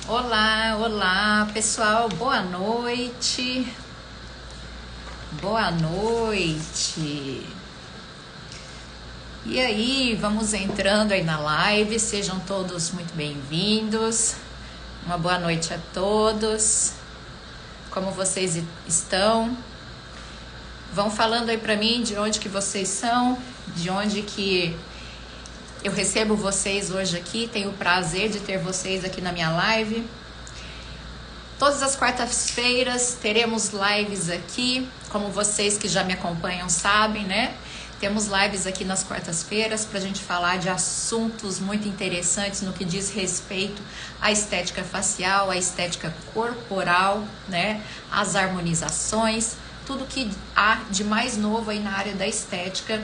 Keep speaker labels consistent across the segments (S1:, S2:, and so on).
S1: Olá, olá, pessoal, boa noite. Boa noite. E aí, vamos entrando aí na live, sejam todos muito bem-vindos. Uma boa noite a todos. Como vocês estão? Vão falando aí pra mim de onde que vocês são, de onde que eu recebo vocês hoje aqui. Tenho o prazer de ter vocês aqui na minha live. Todas as quartas-feiras teremos lives aqui, como vocês que já me acompanham sabem, né? Temos lives aqui nas quartas-feiras para a gente falar de assuntos muito interessantes no que diz respeito à estética facial, à estética corporal, né? As harmonizações, tudo que há de mais novo aí na área da estética,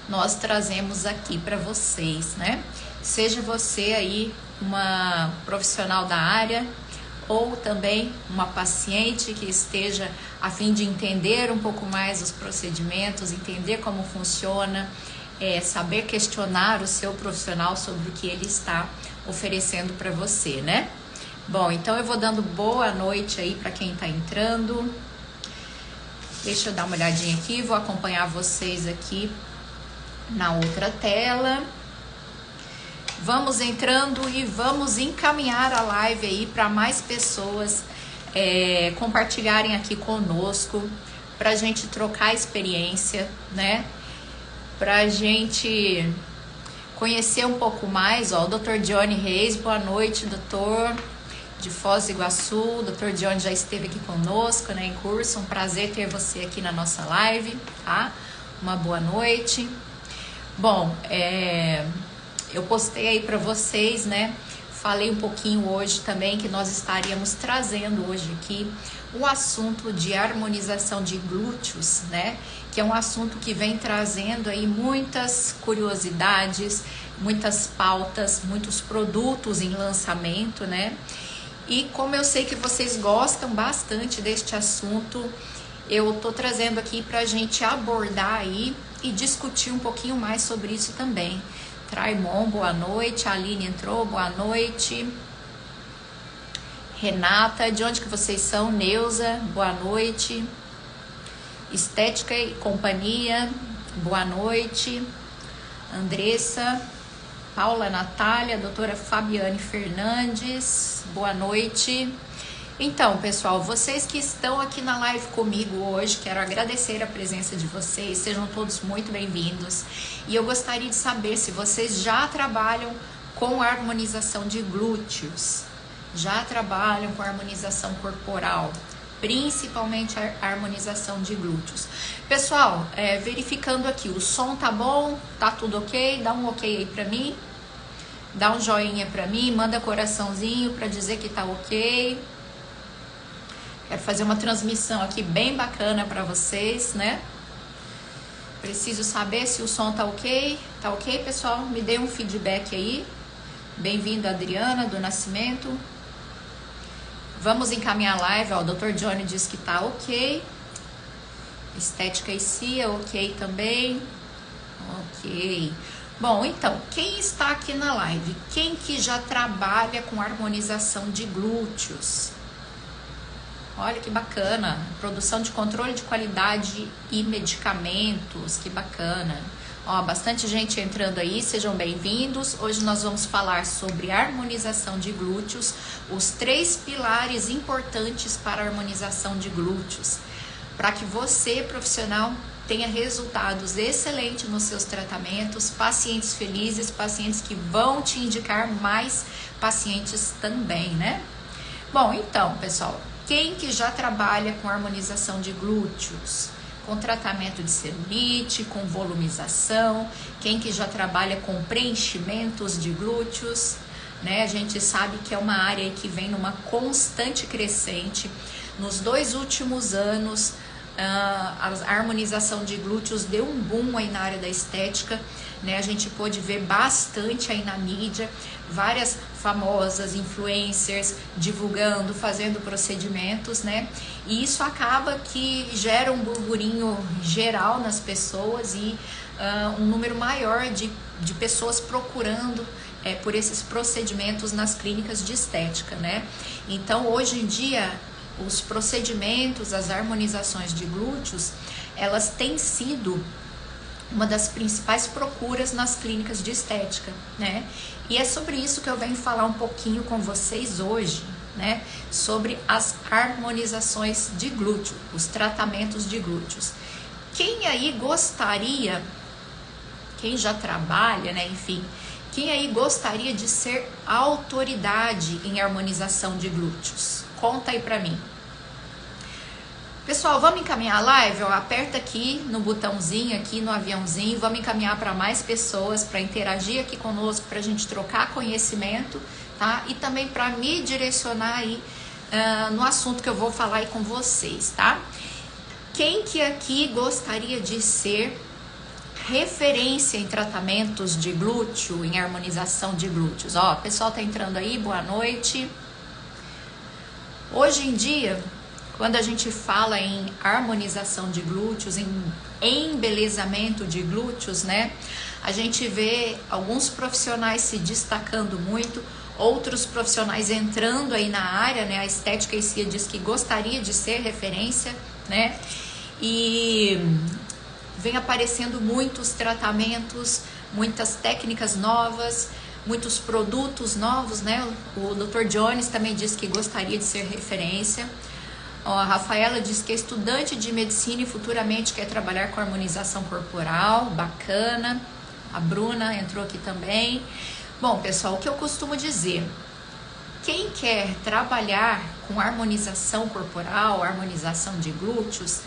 S1: nós trazemos aqui para vocês, né? Seja você aí uma profissional da área ou também uma paciente que esteja a fim de entender um pouco mais os procedimentos, entender como funciona, saber questionar o seu profissional sobre o que ele está oferecendo para você, né? Bom, então eu vou dando boa noite aí para quem está entrando. Deixa eu dar uma olhadinha aqui, vou acompanhar vocês aqui na outra tela. Vamos entrando e vamos encaminhar a live aí para mais pessoas compartilharem aqui conosco, para a gente trocar experiência, né? Para a gente conhecer um pouco mais, ó, o Dr. Johnny Reis, boa noite, doutor, de Foz do Iguaçu. O Dr. Johnny já esteve aqui conosco, né, em curso, um prazer ter você aqui na nossa live, tá? Uma boa noite. Bom, eu postei aí para vocês, né? Falei um pouquinho hoje também que nós estaríamos trazendo hoje aqui o assunto de harmonização de glúteos, né? Que é um assunto que vem trazendo aí muitas curiosidades, muitas pautas, muitos produtos em lançamento, né? E como eu sei que vocês gostam bastante deste assunto, eu tô trazendo aqui pra gente abordar aí e discutir um pouquinho mais sobre isso também. Traimon, boa noite. A Aline entrou, boa noite. Renata, de onde que vocês são? Neuza, boa noite. Estética e Companhia, boa noite. Andressa, Paula Natália, doutora Fabiane Fernandes, boa noite. Então, pessoal, vocês que estão aqui na live comigo hoje, quero agradecer a presença de vocês, sejam todos muito bem-vindos. E eu gostaria de saber se vocês já trabalham com harmonização de glúteos, já trabalham com harmonização corporal, principalmente a harmonização de glúteos. Pessoal, verificando aqui, o som tá bom? Tá tudo ok? Dá um ok aí pra mim. Dá um joinha pra mim, manda coraçãozinho pra dizer que tá ok. Quero fazer uma transmissão aqui bem bacana para vocês, né? Preciso saber se o som tá ok. Tá ok, pessoal? Me dê um feedback aí. Bem-vindo, Adriana, do Nascimento. Vamos encaminhar a live. Ó, o Dr. Johnny diz que tá ok. Estética e Cia, ok também. Ok. Bom, então, quem está aqui na live? Quem que já trabalha com harmonização de glúteos? Olha que bacana, produção de controle de qualidade e medicamentos, que bacana. Ó, bastante gente entrando aí, sejam bem-vindos. Hoje nós vamos falar sobre harmonização de glúteos, os 3 pilares importantes para a harmonização de glúteos, para que você, profissional, tenha resultados excelentes nos seus tratamentos, pacientes felizes, pacientes que vão te indicar mais pacientes também, né? Bom, então, pessoal, quem que já trabalha com harmonização de glúteos, com tratamento de celulite, com volumização, quem que já trabalha com preenchimentos de glúteos, né? A gente sabe que é uma área que vem numa constante crescente. Nos 2 últimos anos, a harmonização de glúteos deu um boom aí na área da estética, né? A gente pôde ver bastante aí na mídia, várias famosas influencers divulgando, fazendo procedimentos, né? E isso acaba que gera um burburinho geral nas pessoas e um número maior de pessoas procurando por esses procedimentos nas clínicas de estética, né? Então, hoje em dia, os procedimentos, as harmonizações de glúteos, elas têm sido uma das principais procuras nas clínicas de estética, né? E é sobre isso que eu venho falar um pouquinho com vocês hoje, né? Sobre as harmonizações de glúteo, os tratamentos de glúteos. Quem aí gostaria, quem já trabalha, né? Enfim, quem aí gostaria de ser autoridade em harmonização de glúteos? Conta aí pra mim. Pessoal, vamos encaminhar a live? Ó, aperta aqui no botãozinho, aqui no aviãozinho, vamos encaminhar para mais pessoas, para interagir aqui conosco, para a gente trocar conhecimento, tá? E também para me direcionar aí no assunto que eu vou falar aí com vocês, tá? Quem que aqui gostaria de ser referência em tratamentos de glúteo, em harmonização de glúteos? Ó, o pessoal tá entrando aí, boa noite. Hoje em dia, quando a gente fala em harmonização de glúteos, em embelezamento de glúteos, né? A gente vê alguns profissionais se destacando muito, outros profissionais entrando aí na área, né? A estética em si diz que gostaria de ser referência, né? E vem aparecendo muitos tratamentos, muitas técnicas novas, muitos produtos novos, né? O Dr. Jones também diz que gostaria de ser referência. Ó, a Rafaela diz que é estudante de medicina e futuramente quer trabalhar com harmonização corporal, bacana. A Bruna entrou aqui também. Bom, pessoal, o que eu costumo dizer, quem quer trabalhar com harmonização corporal, harmonização de glúteos,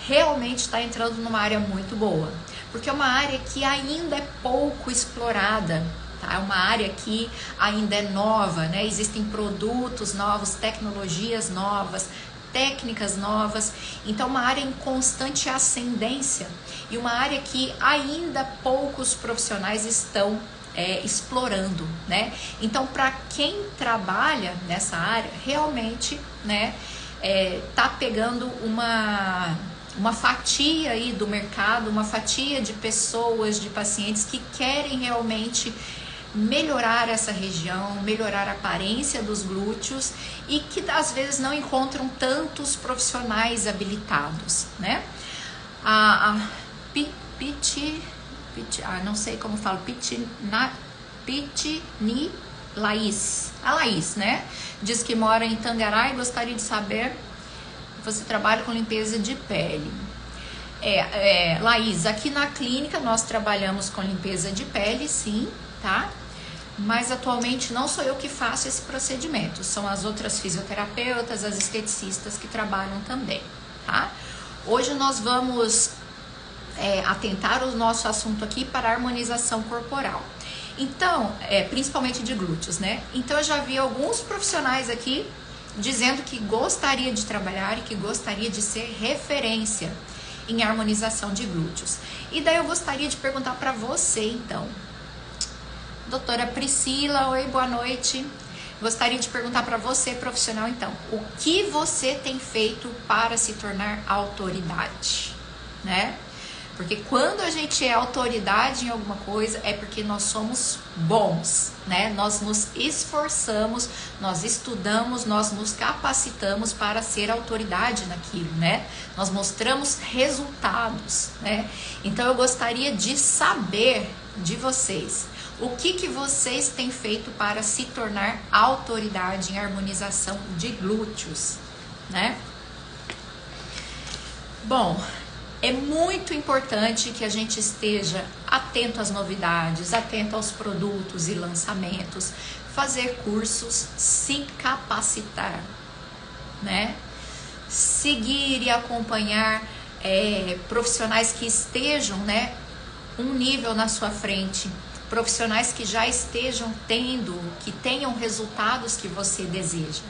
S1: realmente está entrando numa área muito boa, porque é uma área que ainda é pouco explorada, tá? É uma área que ainda é nova, né? Existem produtos novos, tecnologias novas, técnicas novas, então uma área em constante ascendência e uma área que ainda poucos profissionais estão explorando, né? Então, para quem trabalha nessa área, realmente, né, tá pegando uma fatia aí do mercado, uma fatia de pessoas, de pacientes que querem realmente melhorar essa região, melhorar a aparência dos glúteos e que às vezes não encontram tantos profissionais habilitados, né? Não sei como falo, Pitini Laís, a Laís, né? Diz que mora em Tangará e gostaria de saber, você trabalha com limpeza de pele. Laís, aqui na clínica nós trabalhamos com limpeza de pele, sim, tá? Mas atualmente não sou eu que faço esse procedimento, são as outras fisioterapeutas, as esteticistas que trabalham também, tá? Hoje nós vamos atentar o nosso assunto aqui para a harmonização corporal. Então, principalmente de glúteos, né? Então eu já vi alguns profissionais aqui dizendo que gostaria de trabalhar e que gostaria de ser referência em harmonização de glúteos. E daí eu gostaria de perguntar para você, então, doutora Priscila, oi, boa noite. Gostaria de perguntar para você, profissional, então, o que você tem feito para se tornar autoridade, né? Porque quando a gente é autoridade em alguma coisa, é porque nós somos bons, né? Nós nos esforçamos, nós estudamos, nós nos capacitamos para ser autoridade naquilo, né? Nós mostramos resultados, né? Então eu gostaria de saber de vocês, o que vocês têm feito para se tornar autoridade em harmonização de glúteos, né? Bom, é muito importante que a gente esteja atento às novidades, atento aos produtos e lançamentos, fazer cursos, se capacitar, né? Seguir e acompanhar profissionais que estejam, né, um nível na sua frente, profissionais que já estejam que tenham resultados que você deseja.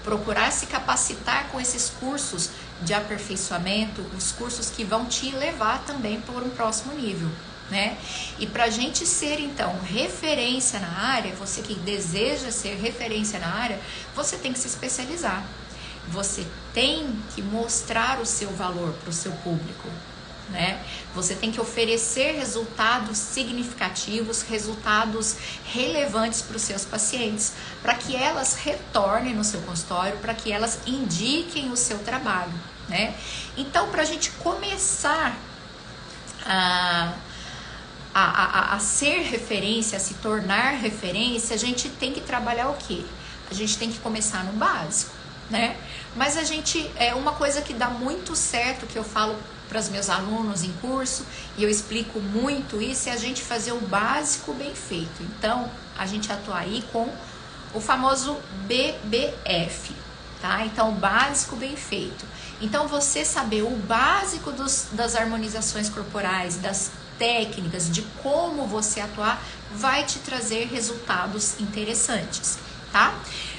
S1: Procurar se capacitar com esses cursos de aperfeiçoamento, os cursos que vão te levar também por um próximo nível, né? E para a gente ser, então, referência na área, você que deseja ser referência na área, você tem que se especializar. Você tem que mostrar o seu valor para o seu público, né? Você tem que oferecer resultados significativos, resultados relevantes para os seus pacientes, para que elas retornem no seu consultório, para que elas indiquem o seu trabalho, né? Então, para a gente começar a ser referência, a se tornar referência, a gente tem que trabalhar o quê? A gente tem que começar no básico, né? Mas a gente, uma coisa que dá muito certo, que eu falo para os meus alunos em curso, e eu explico muito isso, é a gente fazer o básico bem feito. Então, a gente atua aí com o famoso BBF, tá? Então, básico bem feito. Então, você saber o básico das harmonizações corporais, das técnicas, de como você atuar, vai te trazer resultados interessantes, tá?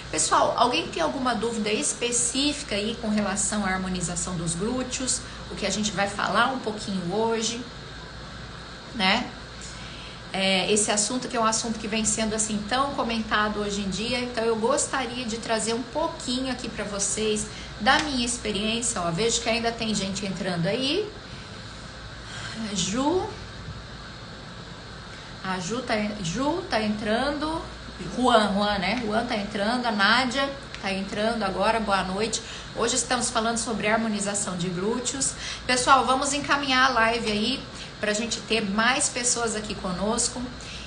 S1: Pessoal, alguém tem alguma dúvida específica aí com relação à harmonização dos glúteos? O que a gente vai falar um pouquinho hoje, né? Esse assunto que é um assunto que vem sendo assim tão comentado hoje em dia, então eu gostaria de trazer um pouquinho aqui para vocês da minha experiência. Ó, vejo que ainda tem gente entrando aí. A Ju tá entrando. Juan, né? Juan tá entrando, a Nádia tá entrando agora, boa noite. Hoje estamos falando sobre harmonização de glúteos. Pessoal, vamos encaminhar a live aí pra gente ter mais pessoas aqui conosco.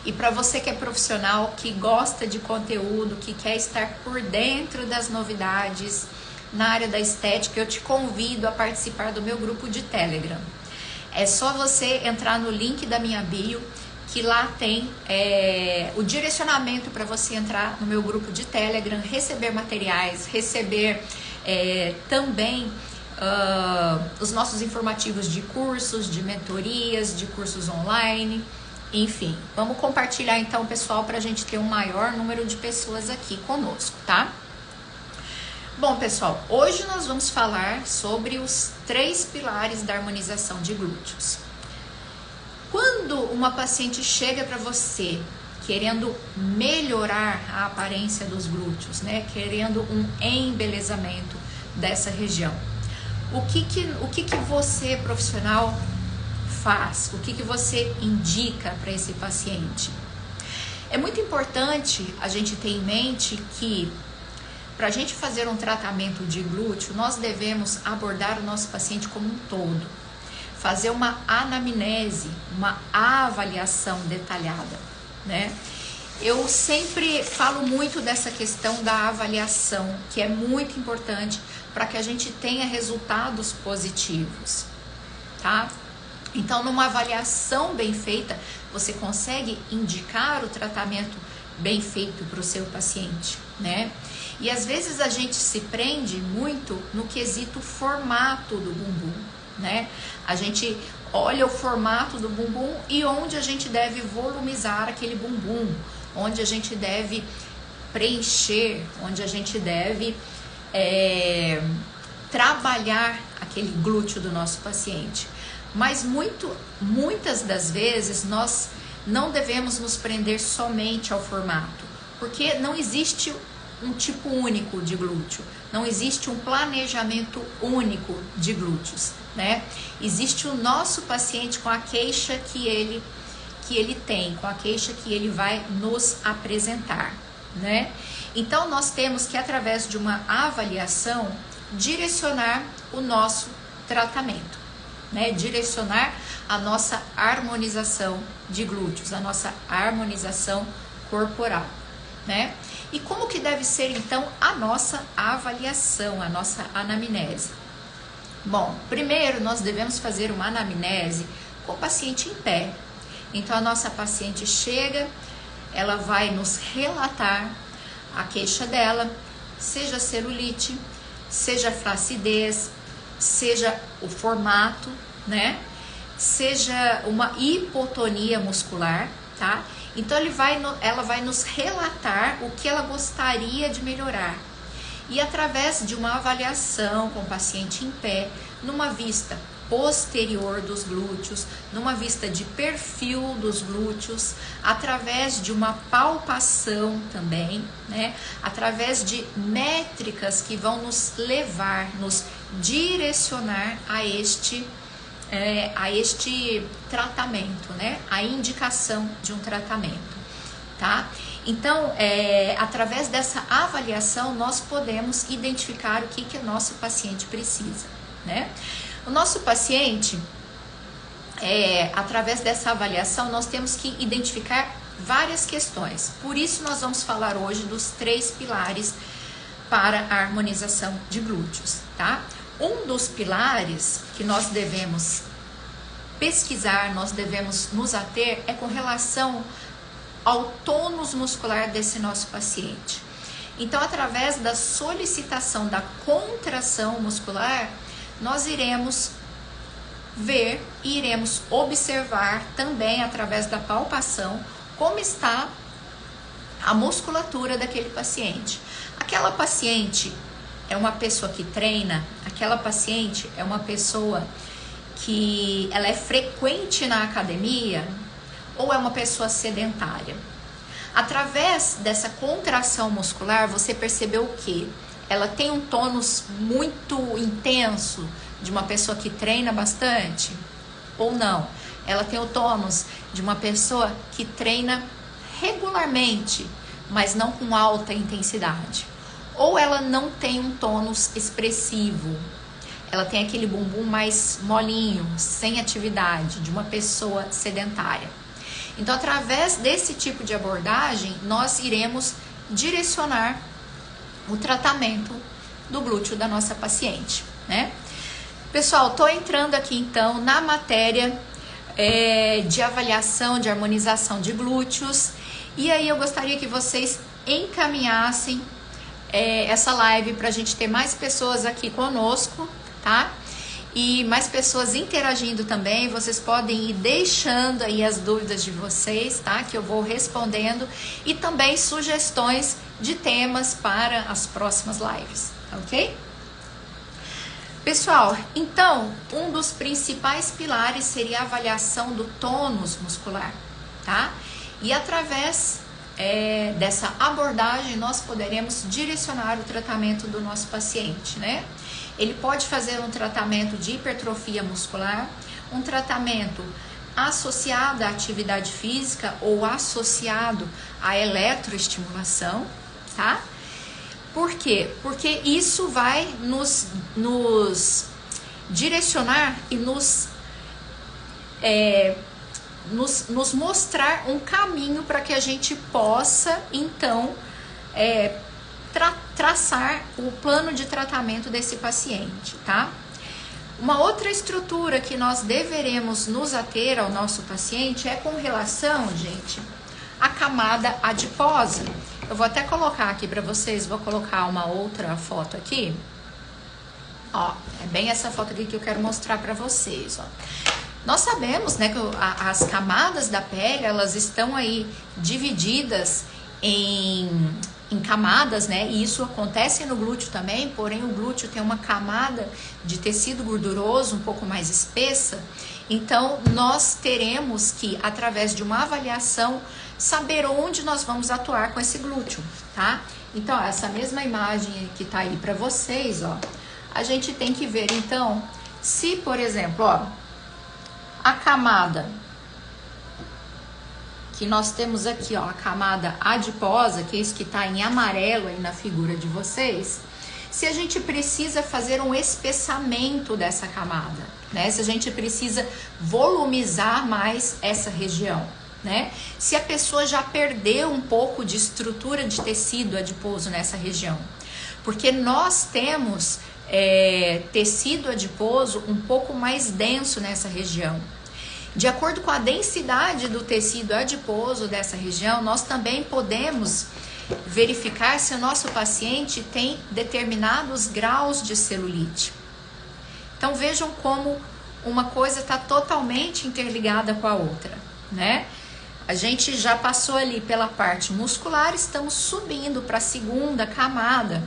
S1: E para você que é profissional, que gosta de conteúdo, que quer estar por dentro das novidades na área da estética, eu te convido a participar do meu grupo de Telegram. É só você entrar no link da minha bio, que lá tem o direcionamento para você entrar no meu grupo de Telegram, receber materiais, receber também os nossos informativos de cursos, de mentorias, de cursos online, enfim. Vamos compartilhar então, pessoal, para a gente ter um maior número de pessoas aqui conosco, tá? Bom, pessoal, hoje nós vamos falar sobre os 3 pilares da harmonização de glúteos. Quando uma paciente chega para você querendo melhorar a aparência dos glúteos, né, querendo um embelezamento dessa região, o que você, profissional, faz? O que você indica para esse paciente? É muito importante a gente ter em mente que para a gente fazer um tratamento de glúteo, nós devemos abordar o nosso paciente como um todo, fazer uma anamnese, uma avaliação detalhada, né? Eu sempre falo muito dessa questão da avaliação, que é muito importante para que a gente tenha resultados positivos, tá? Então, numa avaliação bem feita, você consegue indicar o tratamento bem feito para o seu paciente, né? E às vezes a gente se prende muito no quesito formato do bumbum, né? A gente olha o formato do bumbum e onde a gente deve volumizar aquele bumbum, onde a gente deve preencher, onde a gente deve trabalhar aquele glúteo do nosso paciente. Mas muitas das vezes nós não devemos nos prender somente ao formato, porque não existe um tipo único de glúteo, não existe um planejamento único de glúteos, né? Existe o nosso paciente com a queixa que ele tem, com a queixa que ele vai nos apresentar, né? Então nós temos que, através de uma avaliação, direcionar o nosso tratamento, né? Direcionar a nossa harmonização de glúteos, a nossa harmonização corporal, né? E como que deve ser então a nossa avaliação, a nossa anamnese? Bom, primeiro nós devemos fazer uma anamnese com o paciente em pé. Então a nossa paciente chega, ela vai nos relatar a queixa dela, seja celulite, seja flacidez, seja o formato, né? Seja uma hipotonia muscular, tá? Então ela vai nos relatar o que ela gostaria de melhorar. E através de uma avaliação com o paciente em pé, numa vista posterior dos glúteos, numa vista de perfil dos glúteos, através de uma palpação também, né? Através de métricas que vão nos levar, nos direcionar a este a este tratamento, né? A indicação de um tratamento, tá? Então, através dessa avaliação, nós podemos identificar o que o nosso paciente precisa, né? O nosso paciente, através dessa avaliação, nós temos que identificar várias questões. Por isso, nós vamos falar hoje dos 3 pilares para a harmonização de glúteos, tá? Um dos pilares que nós devemos pesquisar, nós devemos nos ater, é com relação ao tônus muscular desse nosso paciente. Então, através da solicitação da contração muscular, nós iremos ver e iremos observar também através da palpação como está a musculatura daquele paciente. Aquela paciente é uma pessoa que treina, aquela paciente é uma pessoa que ela é frequente na academia ou é uma pessoa sedentária. Através dessa contração muscular, você percebeu o quê? Ela tem um tônus muito intenso de uma pessoa que treina bastante ou não? Ela tem o tônus de uma pessoa que treina regularmente, mas não com alta intensidade. Ou ela não tem um tônus expressivo, ela tem aquele bumbum mais molinho, sem atividade, de uma pessoa sedentária. Então, através desse tipo de abordagem, nós iremos direcionar o tratamento do glúteo da nossa paciente, né? Pessoal, tô entrando aqui então na matéria de avaliação, de harmonização de glúteos, e aí eu gostaria que vocês encaminhassem essa live para a gente ter mais pessoas aqui conosco, tá? E mais pessoas interagindo também. Vocês podem ir deixando aí as dúvidas de vocês, tá? Que eu vou respondendo, e também sugestões de temas para as próximas lives, ok? Pessoal, então, um dos principais pilares seria a avaliação do tônus muscular, tá? E através dessa abordagem, nós poderemos direcionar o tratamento do nosso paciente, né? Ele pode fazer um tratamento de hipertrofia muscular, um tratamento associado à atividade física ou associado à eletroestimulação, tá? Por quê? Porque isso vai nos direcionar e nos mostrar um caminho para que a gente possa, então, traçar o plano de tratamento desse paciente, tá? Uma outra estrutura que nós deveremos nos ater ao nosso paciente é com relação, gente, à camada adiposa. Eu vou até colocar aqui para vocês, vou colocar uma outra foto aqui. Ó, é bem essa foto aqui que eu quero mostrar para vocês, ó. Nós sabemos, né, que as camadas da pele, elas estão aí divididas em camadas, né, e isso acontece no glúteo também, porém o glúteo tem uma camada de tecido gorduroso um pouco mais espessa. Então, nós teremos que, através de uma avaliação, saber onde nós vamos atuar com esse glúteo, tá? Então, essa mesma imagem que tá aí para vocês, ó, a gente tem que ver, então, se, por exemplo, ó, a camada que nós temos aqui, ó, a camada adiposa, que é isso que tá em amarelo aí na figura de vocês, se a gente precisa fazer um espessamento dessa camada, né? Se a gente precisa volumizar mais essa região, né? Se a pessoa já perdeu um pouco de estrutura de tecido adiposo nessa região, porque nós temos tecido adiposo um pouco mais denso nessa região. De acordo com a densidade do tecido adiposo dessa região, nós também podemos verificar se o nosso paciente tem determinados graus de celulite. Então vejam como uma coisa está totalmente interligada com a outra, né? A gente já passou ali pela parte muscular, estamos subindo para a segunda camada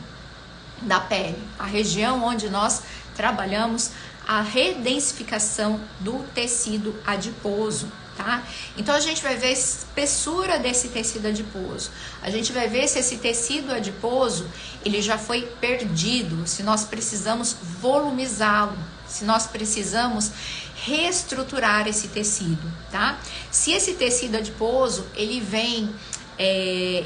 S1: da pele, a região onde nós trabalhamos a redensificação do tecido adiposo, tá? Então a gente vai ver a espessura desse tecido adiposo, a gente vai ver se esse tecido adiposo ele já foi perdido, se nós precisamos volumizá-lo, se nós precisamos reestruturar esse tecido, tá? Se esse tecido adiposo, ele vem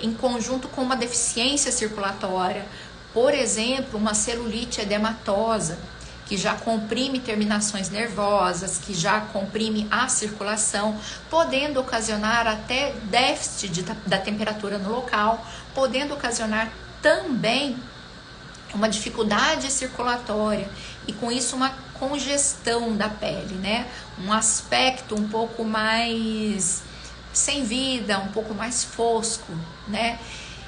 S1: em conjunto com uma deficiência circulatória, por exemplo, uma celulite edematosa, que já comprime terminações nervosas, que já comprime a circulação, podendo ocasionar até déficit da temperatura no local, podendo ocasionar também uma dificuldade circulatória e com isso uma congestão da pele, né? Um aspecto um pouco mais sem vida, um pouco mais fosco, né?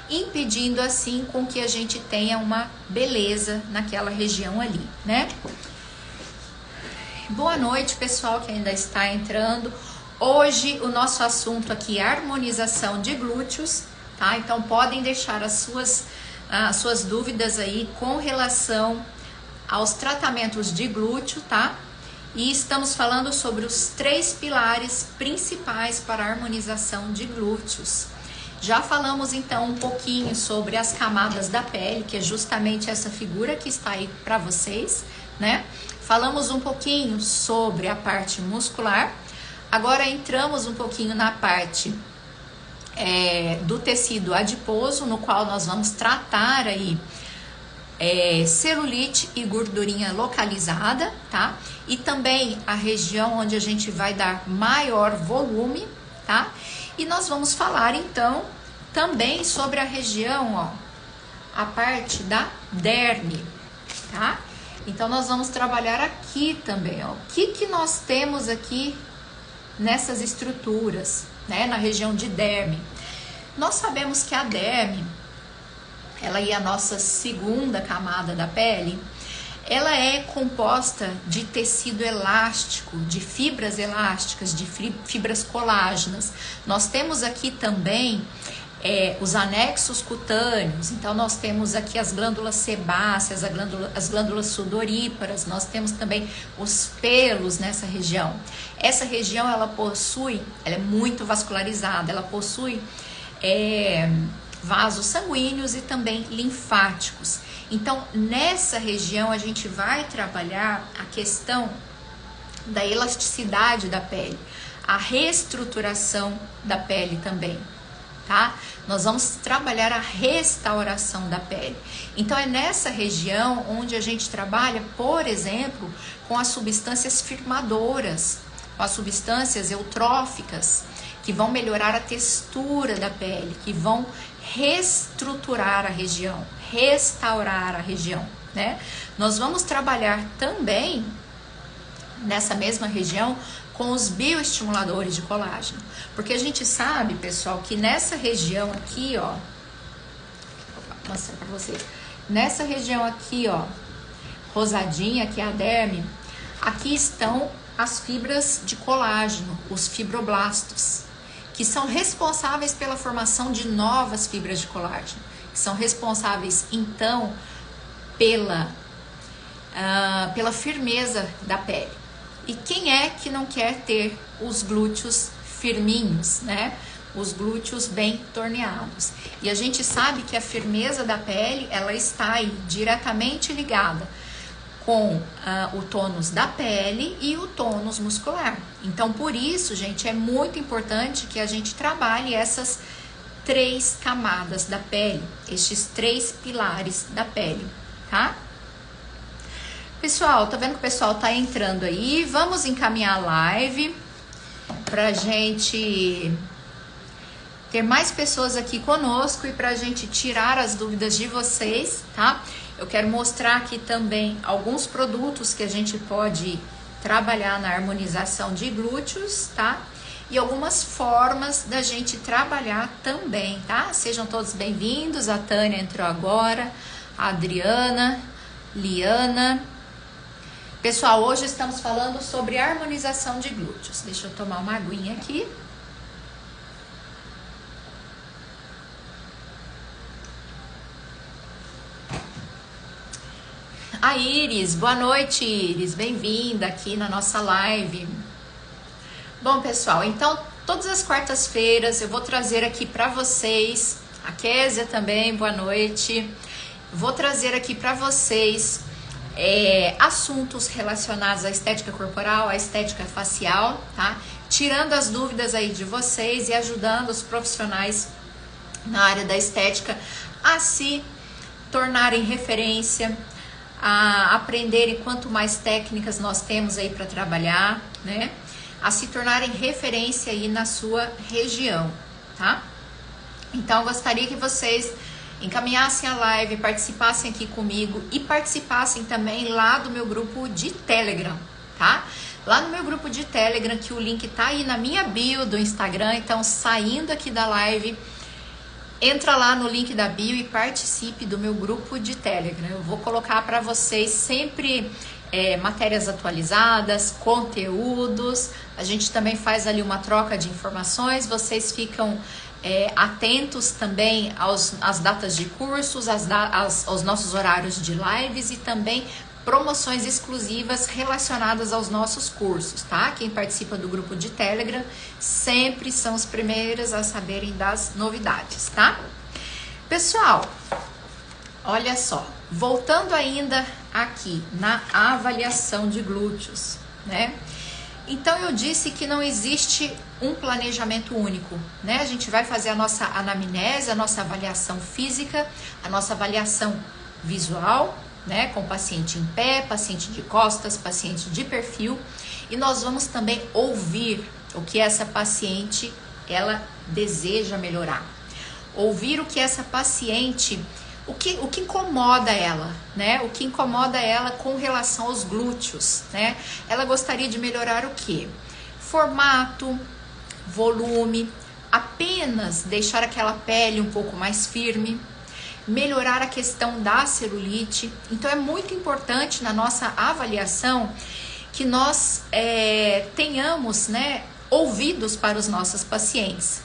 S1: Impedindo assim com que a gente tenha uma beleza naquela região ali, né? Boa noite, pessoal que ainda está entrando. Hoje o nosso assunto aqui é harmonização de glúteos, tá? Então podem deixar as suas dúvidas aí com relação aos tratamentos de glúteo, tá? E estamos falando sobre os 3 pilares principais para a harmonização de glúteos. Já falamos então um pouquinho sobre as camadas da pele, que é justamente essa figura que está aí para vocês, né? Falamos um pouquinho sobre a parte muscular. Agora entramos um pouquinho na parte do tecido adiposo, no qual nós vamos tratar aí celulite e gordurinha localizada, tá? E também a região onde a gente vai dar maior volume, tá? E nós vamos falar então também sobre a região, ó, a parte da derme, tá? Então nós vamos trabalhar aqui também, ó. O que nós temos aqui nessas estruturas, né, na região de derme? Nós sabemos que a derme, ela é a nossa segunda camada da pele. Ela é composta de tecido elástico, de fibras elásticas, de fibras colágenas. Nós temos aqui também os anexos cutâneos. Então nós temos aqui as glândulas sebáceas, as glândulas sudoríparas. Nós temos também os pelos nessa região. Essa região ela é muito vascularizada. Ela possui vasos sanguíneos e também linfáticos. Então, nessa região a gente vai trabalhar a questão da elasticidade da pele, a reestruturação da pele também, tá? Nós vamos trabalhar a restauração da pele. Então, é nessa região onde a gente trabalha, por exemplo, com as substâncias firmadoras, com as substâncias eutróficas, que vão melhorar a textura da pele, que vão reestruturar a região, restaurar a região, né? Nós vamos trabalhar também nessa mesma região com os bioestimuladores de colágeno, porque a gente sabe, pessoal, que nessa região aqui, ó, vou mostrar para vocês, nessa região aqui, ó, rosadinha, que é a derme, aqui estão as fibras de colágeno, os fibroblastos, que são responsáveis pela formação de novas fibras de colágeno, que são responsáveis, então, pela firmeza da pele. E quem é que não quer ter os glúteos firminhos, né? Os glúteos bem torneados. E a gente sabe que a firmeza da pele, ela está aí diretamente ligada com o tônus da pele e o tônus muscular. Então, por isso, gente, é muito importante que a gente trabalhe essas 3 camadas da pele, estes 3 pilares da pele, tá? Pessoal, tá vendo que o pessoal tá entrando aí? Vamos encaminhar a live pra gente ter mais pessoas aqui conosco e pra gente tirar as dúvidas de vocês, tá? Eu quero mostrar aqui também alguns produtos que a gente pode trabalhar na harmonização de glúteos, tá? E algumas formas da gente trabalhar também, tá? Sejam todos bem-vindos. A Tânia entrou agora, a Adriana, Liana. Pessoal, hoje estamos falando sobre harmonização de glúteos. Deixa eu tomar uma aguinha aqui. A Iris, boa noite, Iris, bem-vinda aqui na nossa live. Bom, pessoal, então todas as quartas-feiras eu vou trazer aqui para vocês, a Késia também, boa noite. Vou trazer aqui para vocês assuntos relacionados à estética corporal, à estética facial, tá? Tirando as dúvidas aí de vocês e ajudando os profissionais na área da estética a se tornarem referência, a aprenderem quanto mais técnicas nós temos aí para trabalhar, né? A se tornarem referência aí na sua região, tá? Então, eu gostaria que vocês encaminhassem a live, participassem aqui comigo e participassem também lá do meu grupo de Telegram, tá? Lá no meu grupo de Telegram, que o link tá aí na minha bio do Instagram, então saindo aqui da live, entra lá no link da bio e participe do meu grupo de Telegram. Eu vou colocar para vocês sempre matérias atualizadas, conteúdos, a gente também faz ali uma troca de informações, vocês ficam atentos também às datas de cursos, aos nossos horários de lives e também promoções exclusivas relacionadas aos nossos cursos, tá? Quem participa do grupo de Telegram sempre são os primeiros a saberem das novidades, tá? Pessoal, olha só, voltando ainda aqui na avaliação de glúteos, né? Então eu disse que não existe um planejamento único, né? A gente vai fazer a nossa anamnese, a nossa avaliação física, a nossa avaliação visual, né? Com paciente em pé, paciente de costas, paciente de perfil, e nós vamos também ouvir o que essa paciente ela deseja melhorar, ouvir o que essa paciente, o que incomoda ela, né? O que incomoda ela com relação aos glúteos, né? Ela gostaria de melhorar o quê? Formato, volume, apenas deixar aquela pele um pouco mais firme, melhorar a questão da celulite. Então é muito importante na nossa avaliação que nós tenhamos, né, ouvidos para os nossos pacientes.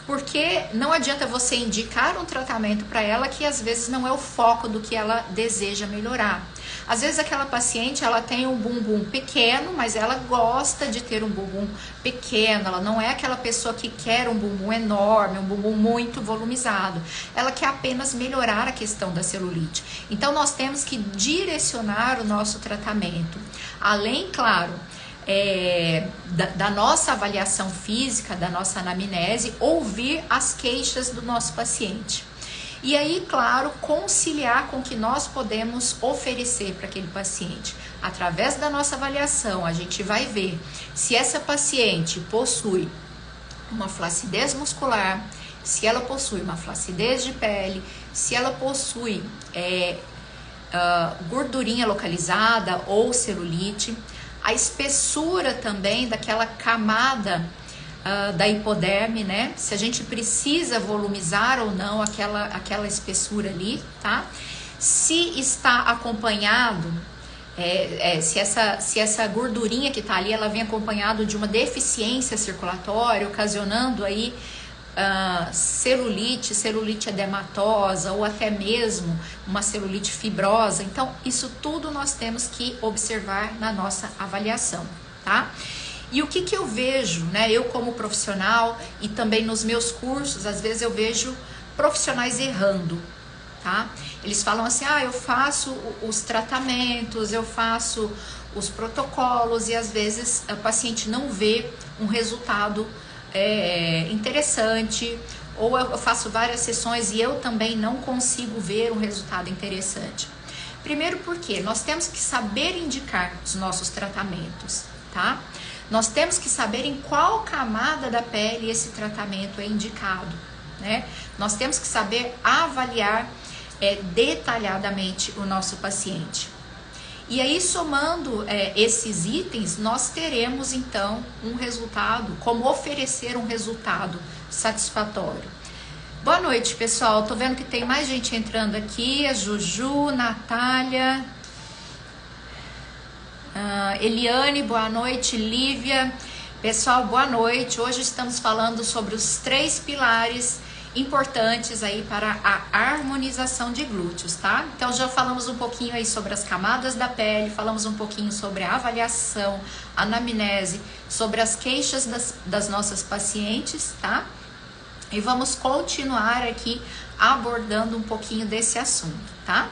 S1: Porque não adianta você indicar um tratamento para ela que às vezes não é o foco do que ela deseja melhorar. Às vezes aquela paciente, ela tem um bumbum pequeno, mas ela gosta de ter um bumbum pequeno, ela não é aquela pessoa que quer um bumbum enorme, um bumbum muito volumizado. Ela quer apenas melhorar a questão da celulite. Então nós temos que direcionar o nosso tratamento. Além, claro, da nossa avaliação física, da nossa anamnese, ouvir as queixas do nosso paciente. E aí, claro, conciliar com o que nós podemos oferecer para aquele paciente. Através da nossa avaliação, a gente vai ver se essa paciente possui uma flacidez muscular, se ela possui uma flacidez de pele, se ela possui gordurinha localizada ou celulite, a espessura também daquela camada da hipoderme, né? Se a gente precisa volumizar ou não aquela espessura ali, tá? Se está acompanhado, se essa gordurinha que tá ali, ela vem acompanhado de uma deficiência circulatória, ocasionando aí celulite edematosa ou até mesmo uma celulite fibrosa. Então, isso tudo nós temos que observar na nossa avaliação, tá? E o que eu vejo, né? Eu como profissional e também nos meus cursos, às vezes eu vejo profissionais errando, tá? Eles falam assim, eu faço os tratamentos, eu faço os protocolos e às vezes a paciente não vê um resultado interessante, ou eu faço várias sessões e eu também não consigo ver um resultado interessante. Primeiro porque nós temos que saber indicar os nossos tratamentos, tá? Nós temos que saber em qual camada da pele esse tratamento é indicado, né? Nós temos que saber avaliar detalhadamente o nosso paciente. E aí, somando esses itens, nós teremos então um resultado, como oferecer um resultado satisfatório. Boa noite, pessoal. Tô vendo que tem mais gente entrando aqui, a Juju, Natália, Eliane, boa noite, Lívia. Pessoal, boa noite. Hoje estamos falando sobre os 3 pilares importantes aí para a harmonização de glúteos, tá? Então já falamos um pouquinho aí sobre as camadas da pele, falamos um pouquinho sobre a avaliação, a anamnese, sobre as queixas das nossas pacientes, tá? E vamos continuar aqui abordando um pouquinho desse assunto, tá?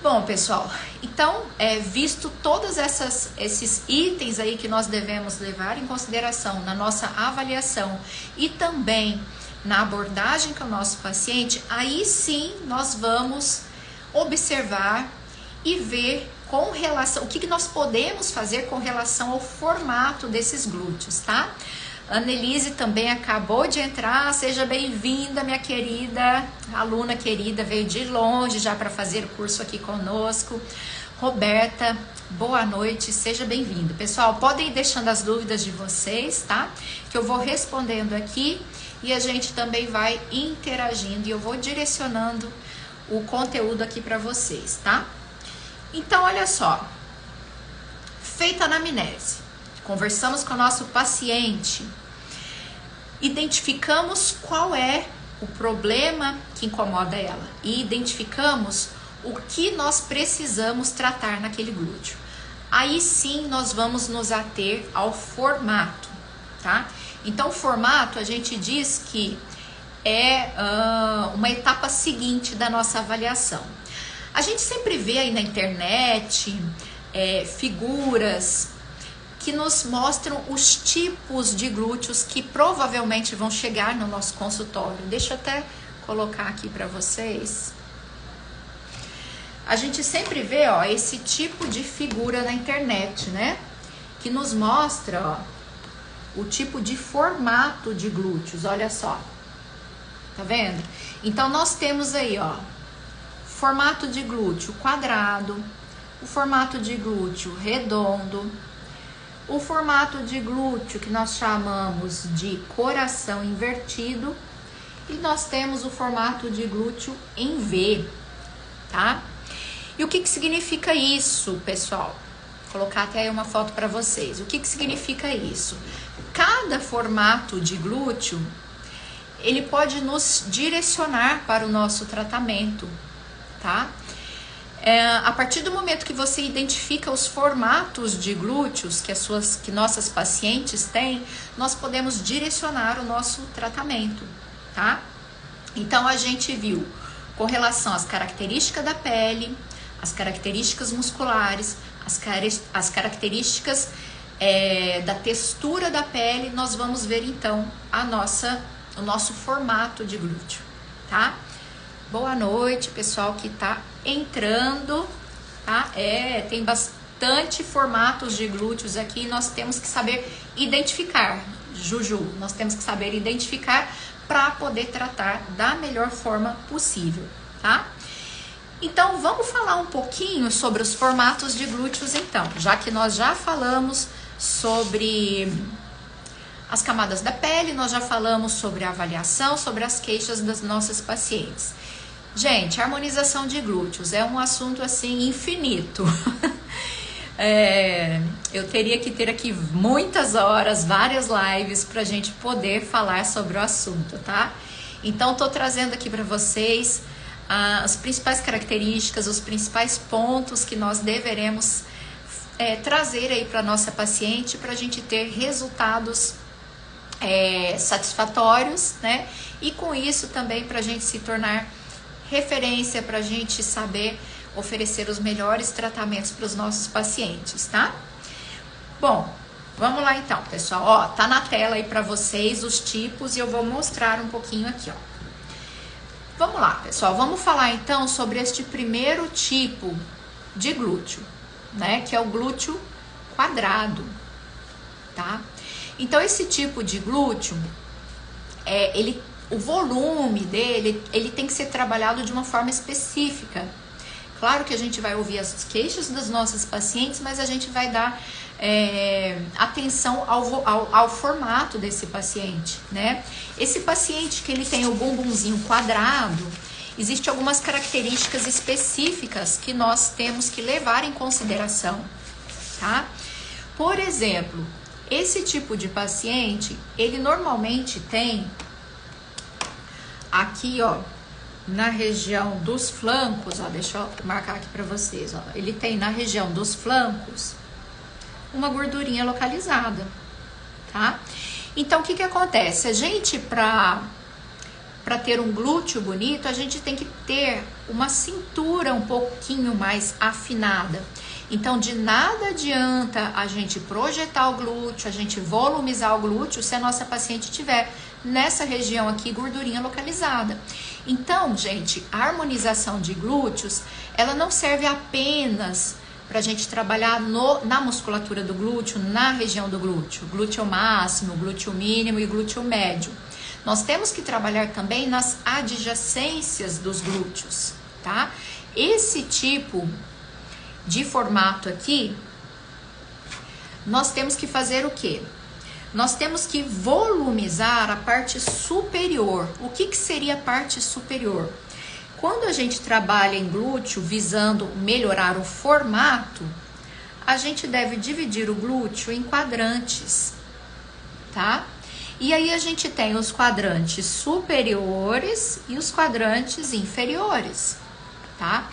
S1: Bom, pessoal, então, visto todos esses itens aí que nós devemos levar em consideração na nossa avaliação e também na abordagem com o nosso paciente, aí sim nós vamos observar e ver com relação, o que nós podemos fazer com relação ao formato desses glúteos, tá? Annelise também acabou de entrar, seja bem-vinda, minha querida, aluna querida, veio de longe já para fazer o curso aqui conosco. Roberta, boa noite, seja bem-vinda. Pessoal, podem ir deixando as dúvidas de vocês, tá? Que eu vou respondendo aqui e a gente também vai interagindo e eu vou direcionando o conteúdo aqui para vocês, tá? Então, olha só, feita a anamnese, conversamos com o nosso paciente, identificamos qual é o problema que incomoda ela e identificamos o que nós precisamos tratar naquele glúteo. Aí sim nós vamos nos ater ao formato, tá? Então, o formato a gente diz que é uma etapa seguinte da nossa avaliação. A gente sempre vê aí na internet figuras que nos mostram os tipos de glúteos que provavelmente vão chegar no nosso consultório. Deixa eu até colocar aqui para vocês. A gente sempre vê, ó, esse tipo de figura na internet, né? Que nos mostra, ó, o tipo de formato de glúteos, olha só. Tá vendo? Então, nós temos aí, ó, formato de glúteo quadrado, o formato de glúteo redondo, o formato de glúteo que nós chamamos de coração invertido e nós temos o formato de glúteo em V, tá? E o que significa isso, pessoal? Vou colocar até aí uma foto para vocês. O que significa isso? Cada formato de glúteo, ele pode nos direcionar para o nosso tratamento, tá? A partir do momento que você identifica os formatos de glúteos que nossas pacientes têm, nós podemos direcionar o nosso tratamento, tá? Então, a gente viu com relação às características da pele, as características musculares, as características da textura da pele, nós vamos ver então o nosso formato de glúteo, tá? Boa noite, pessoal que tá entrando, tá? Tem bastante formatos de glúteos aqui, nós temos que saber identificar, Juju, nós temos que saber identificar para poder tratar da melhor forma possível, tá? Então, vamos falar um pouquinho sobre os formatos de glúteos então, já que nós já falamos sobre as camadas da pele, nós já falamos sobre a avaliação, sobre as queixas das nossas pacientes. Gente, harmonização de glúteos é um assunto assim infinito. Eu teria que ter aqui muitas horas, várias lives para a gente poder falar sobre o assunto, tá? Então, tô trazendo aqui para vocês as principais características, os principais pontos que nós deveremos trazer aí para nossa paciente para a gente ter resultados satisfatórios, né? E com isso também para a gente se tornar referência, para a gente saber oferecer os melhores tratamentos para os nossos pacientes, tá? Bom, vamos lá então, pessoal. Ó, tá na tela aí para vocês os tipos e eu vou mostrar um pouquinho aqui, ó. Vamos lá, pessoal. Vamos falar então sobre este primeiro tipo de glúteo, né? Que é o glúteo quadrado, tá? Então, esse tipo de glúteo, o volume dele, ele tem que ser trabalhado de uma forma específica. Claro que a gente vai ouvir as queixas das nossas pacientes, mas a gente vai dar atenção ao formato desse paciente, né? Esse paciente que ele tem o bumbumzinho quadrado, existem algumas características específicas que nós temos que levar em consideração, tá? Por exemplo, esse tipo de paciente, ele normalmente tem aqui, ó, na região dos flancos, ó, deixa eu marcar aqui pra vocês, ó, ele tem na região dos flancos uma gordurinha localizada, tá? Então, o que acontece? A gente, pra ter um glúteo bonito, a gente tem que ter uma cintura um pouquinho mais afinada. Então, de nada adianta a gente projetar o glúteo, a gente volumizar o glúteo, se a nossa paciente tiver nessa região aqui, gordurinha localizada. Então, gente, a harmonização de glúteos, ela não serve apenas para a gente trabalhar na musculatura do glúteo, na região do glúteo máximo, glúteo mínimo e glúteo médio. Nós temos que trabalhar também nas adjacências dos glúteos, tá? Esse tipo de formato aqui, nós temos que fazer o quê? Nós temos que volumizar a parte superior. O que seria a parte superior? Quando a gente trabalha em glúteo visando melhorar o formato, a gente deve dividir o glúteo em quadrantes, tá? E aí a gente tem os quadrantes superiores e os quadrantes inferiores, tá?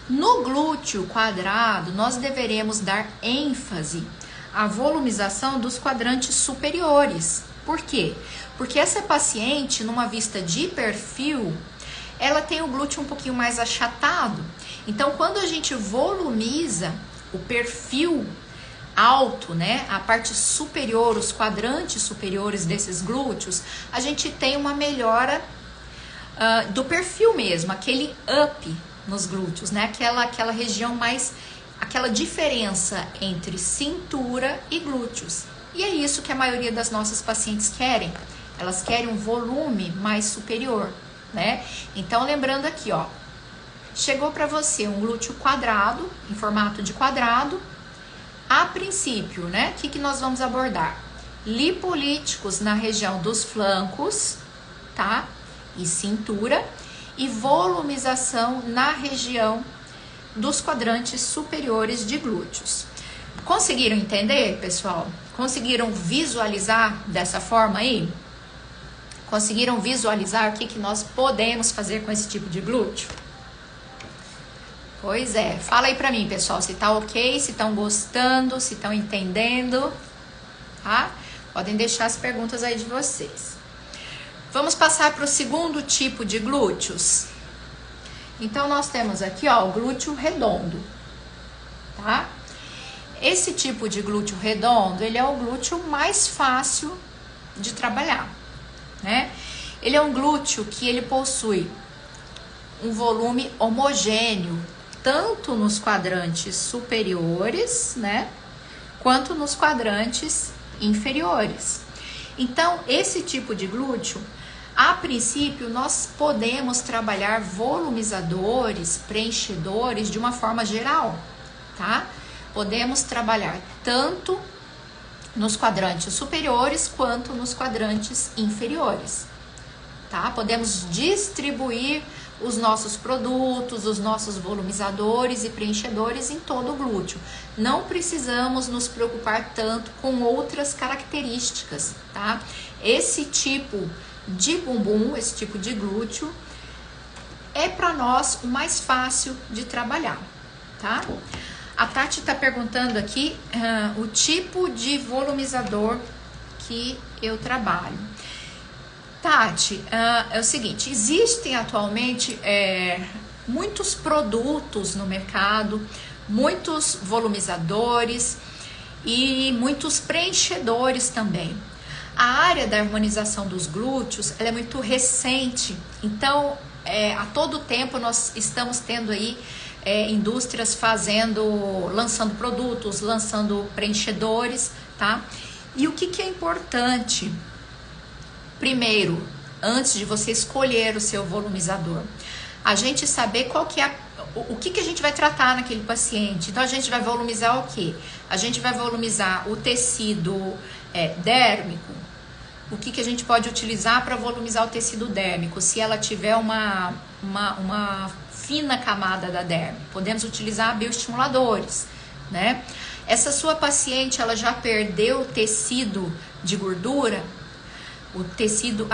S1: No glúteo quadrado, nós deveremos dar ênfase à volumização dos quadrantes superiores. Por quê? Porque essa paciente, numa vista de perfil, ela tem o glúteo um pouquinho mais achatado. Então, quando a gente volumiza o perfil alto, né, a parte superior, os quadrantes superiores desses glúteos, a gente tem uma melhora do perfil mesmo, aquele up nos glúteos, né, aquela região mais, aquela diferença entre cintura e glúteos. E é isso que a maioria das nossas pacientes querem. Elas querem um volume mais superior, né? Então, lembrando aqui, ó, chegou para você um glúteo quadrado, em formato de quadrado. A princípio, né, o que nós vamos abordar? Lipolíticos na região dos flancos, tá? E cintura, e volumização na região dos quadrantes superiores de glúteos. Conseguiram entender, pessoal? Conseguiram visualizar dessa forma aí? Conseguiram visualizar o que nós podemos fazer com esse tipo de glúteo? Pois é, fala aí pra mim, pessoal, se tá ok, se estão gostando, se estão entendendo, tá? Podem deixar as perguntas aí de vocês. Vamos passar para o segundo tipo de glúteos. Então, nós temos aqui, ó, o glúteo redondo, tá? Esse tipo de glúteo redondo, ele é o glúteo mais fácil de trabalhar, né? Ele é um glúteo que ele possui um volume homogêneo, tanto nos quadrantes superiores, né, quanto nos quadrantes inferiores. Então, esse tipo de glúteo, a princípio, nós podemos trabalhar volumizadores, preenchedores de uma forma geral, tá? Podemos trabalhar tanto nos quadrantes superiores quanto nos quadrantes inferiores, tá? Podemos distribuir os nossos produtos, os nossos volumizadores e preenchedores em todo o glúteo. Não precisamos nos preocupar tanto com outras características, tá? Esse tipo de bumbum, esse tipo de glúteo, é para nós o mais fácil de trabalhar, tá? A Tati tá perguntando aqui o tipo de volumizador que eu trabalho. Tati, é o seguinte, existem atualmente muitos produtos no mercado, muitos volumizadores e muitos preenchedores também. A área da harmonização dos glúteos, ela é muito recente, então a todo tempo nós estamos tendo aí indústrias lançando produtos, lançando preenchedores, tá? E o que é importante? Primeiro, antes de você escolher o seu volumizador, a gente saber qual que é o que a gente vai tratar naquele paciente. Então, a gente vai volumizar o quê? A gente vai volumizar o tecido dérmico. O que a gente pode utilizar para volumizar o tecido dérmico? Se ela tiver uma fina camada da derme, podemos utilizar bioestimuladores, né? Essa sua paciente, ela já perdeu o tecido de gordura? O tecido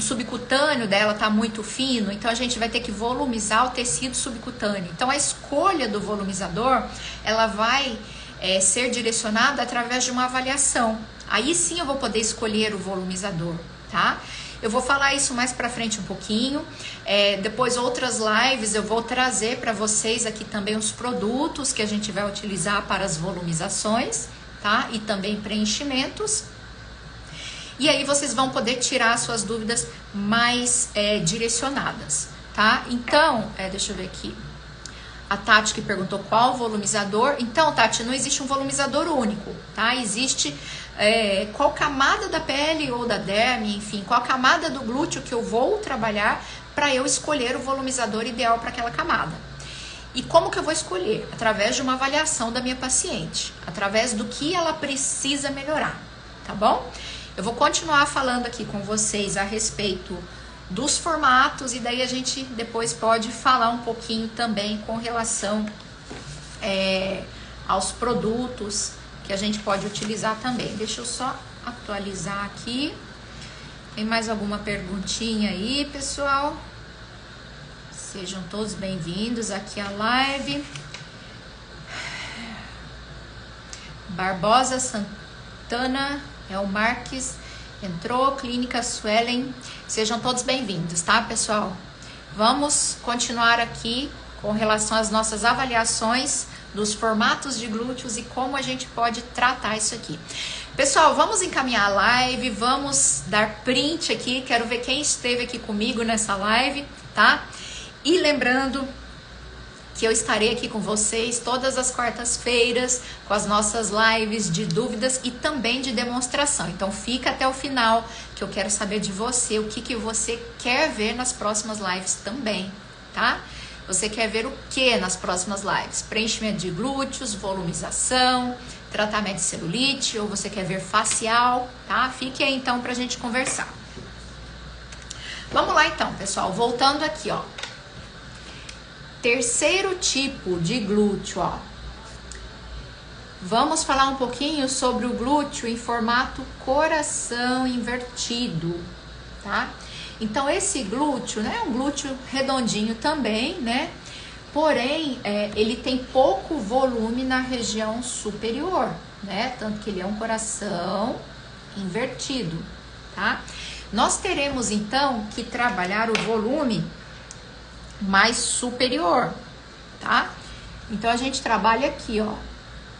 S1: subcutâneo dela está muito fino, então a gente vai ter que volumizar o tecido subcutâneo. Então a escolha do volumizador, ela vai ser direcionada através de uma avaliação. Aí sim eu vou poder escolher o volumizador, tá? Eu vou falar isso mais pra frente um pouquinho. Depois outras lives eu vou trazer para vocês aqui também os produtos que a gente vai utilizar para as volumizações, tá? E também preenchimentos. E aí vocês vão poder tirar suas dúvidas mais direcionadas, tá? Então, deixa eu ver aqui. A Tati que perguntou qual volumizador. Então, Tati, não existe um volumizador único, tá? Existe qual camada da pele ou da derme, enfim, qual camada do glúteo que eu vou trabalhar para eu escolher o volumizador ideal para aquela camada. E como que eu vou escolher? Através de uma avaliação da minha paciente, através do que ela precisa melhorar, tá bom? Eu vou continuar falando aqui com vocês a respeito dos formatos e daí a gente depois pode falar um pouquinho também com relação aos produtos que a gente pode utilizar também. Deixa eu só atualizar aqui. Tem mais alguma perguntinha aí, pessoal? Sejam todos bem-vindos aqui à live. Barbosa Santana, o Marques entrou, Clínica Suelen. Sejam todos bem-vindos, tá, pessoal? Vamos continuar aqui com relação às nossas avaliações dos formatos de glúteos e como a gente pode tratar isso aqui. Pessoal, vamos encaminhar a live, vamos dar print aqui, quero ver quem esteve aqui comigo nessa live, tá? E lembrando que eu estarei aqui com vocês todas as quartas-feiras com as nossas lives de dúvidas e também de demonstração. Então fica até o final que eu quero saber de você, o que você quer ver nas próximas lives também, tá? Você quer ver o que nas próximas lives? Preenchimento de glúteos, volumização, tratamento de celulite, ou você quer ver facial, tá? Fique aí então pra gente conversar. Vamos lá então, pessoal, voltando aqui, ó. Terceiro tipo de glúteo, ó. Vamos falar um pouquinho sobre o glúteo em formato coração invertido, tá? Então esse glúteo, né, é um glúteo redondinho também, né? Porém, ele tem pouco volume na região superior, né? Tanto que ele é um coração invertido, tá? Nós teremos então que trabalhar o volume mais superior, tá? Então a gente trabalha aqui, ó,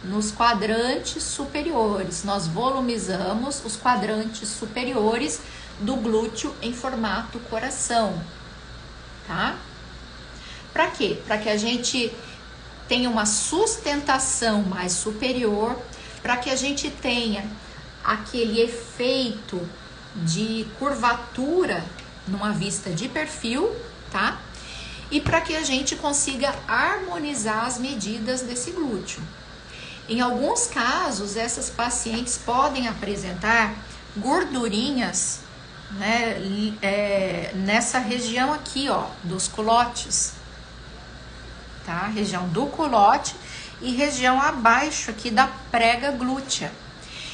S1: nos quadrantes superiores. Nós volumizamos os quadrantes superiores do glúteo em formato coração, tá? Para quê? Para que a gente tenha uma sustentação mais superior, para que a gente tenha aquele efeito de curvatura numa vista de perfil, tá? E para que a gente consiga harmonizar as medidas desse glúteo. Em alguns casos, essas pacientes podem apresentar gordurinhas, né, nessa região aqui, ó, dos culotes, tá? Região do culote e região abaixo aqui da prega glútea.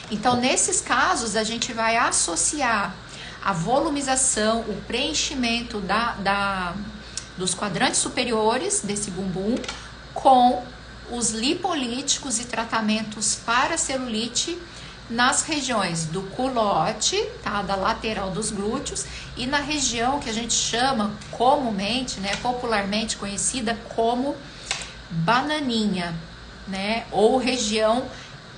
S1: Então, nesses casos, a gente vai associar a volumização, o preenchimento dos quadrantes superiores desse bumbum com os lipolíticos e tratamentos para celulite nas regiões do culote, tá, da lateral dos glúteos e na região que a gente chama comumente, né, popularmente conhecida como bananinha, né, ou região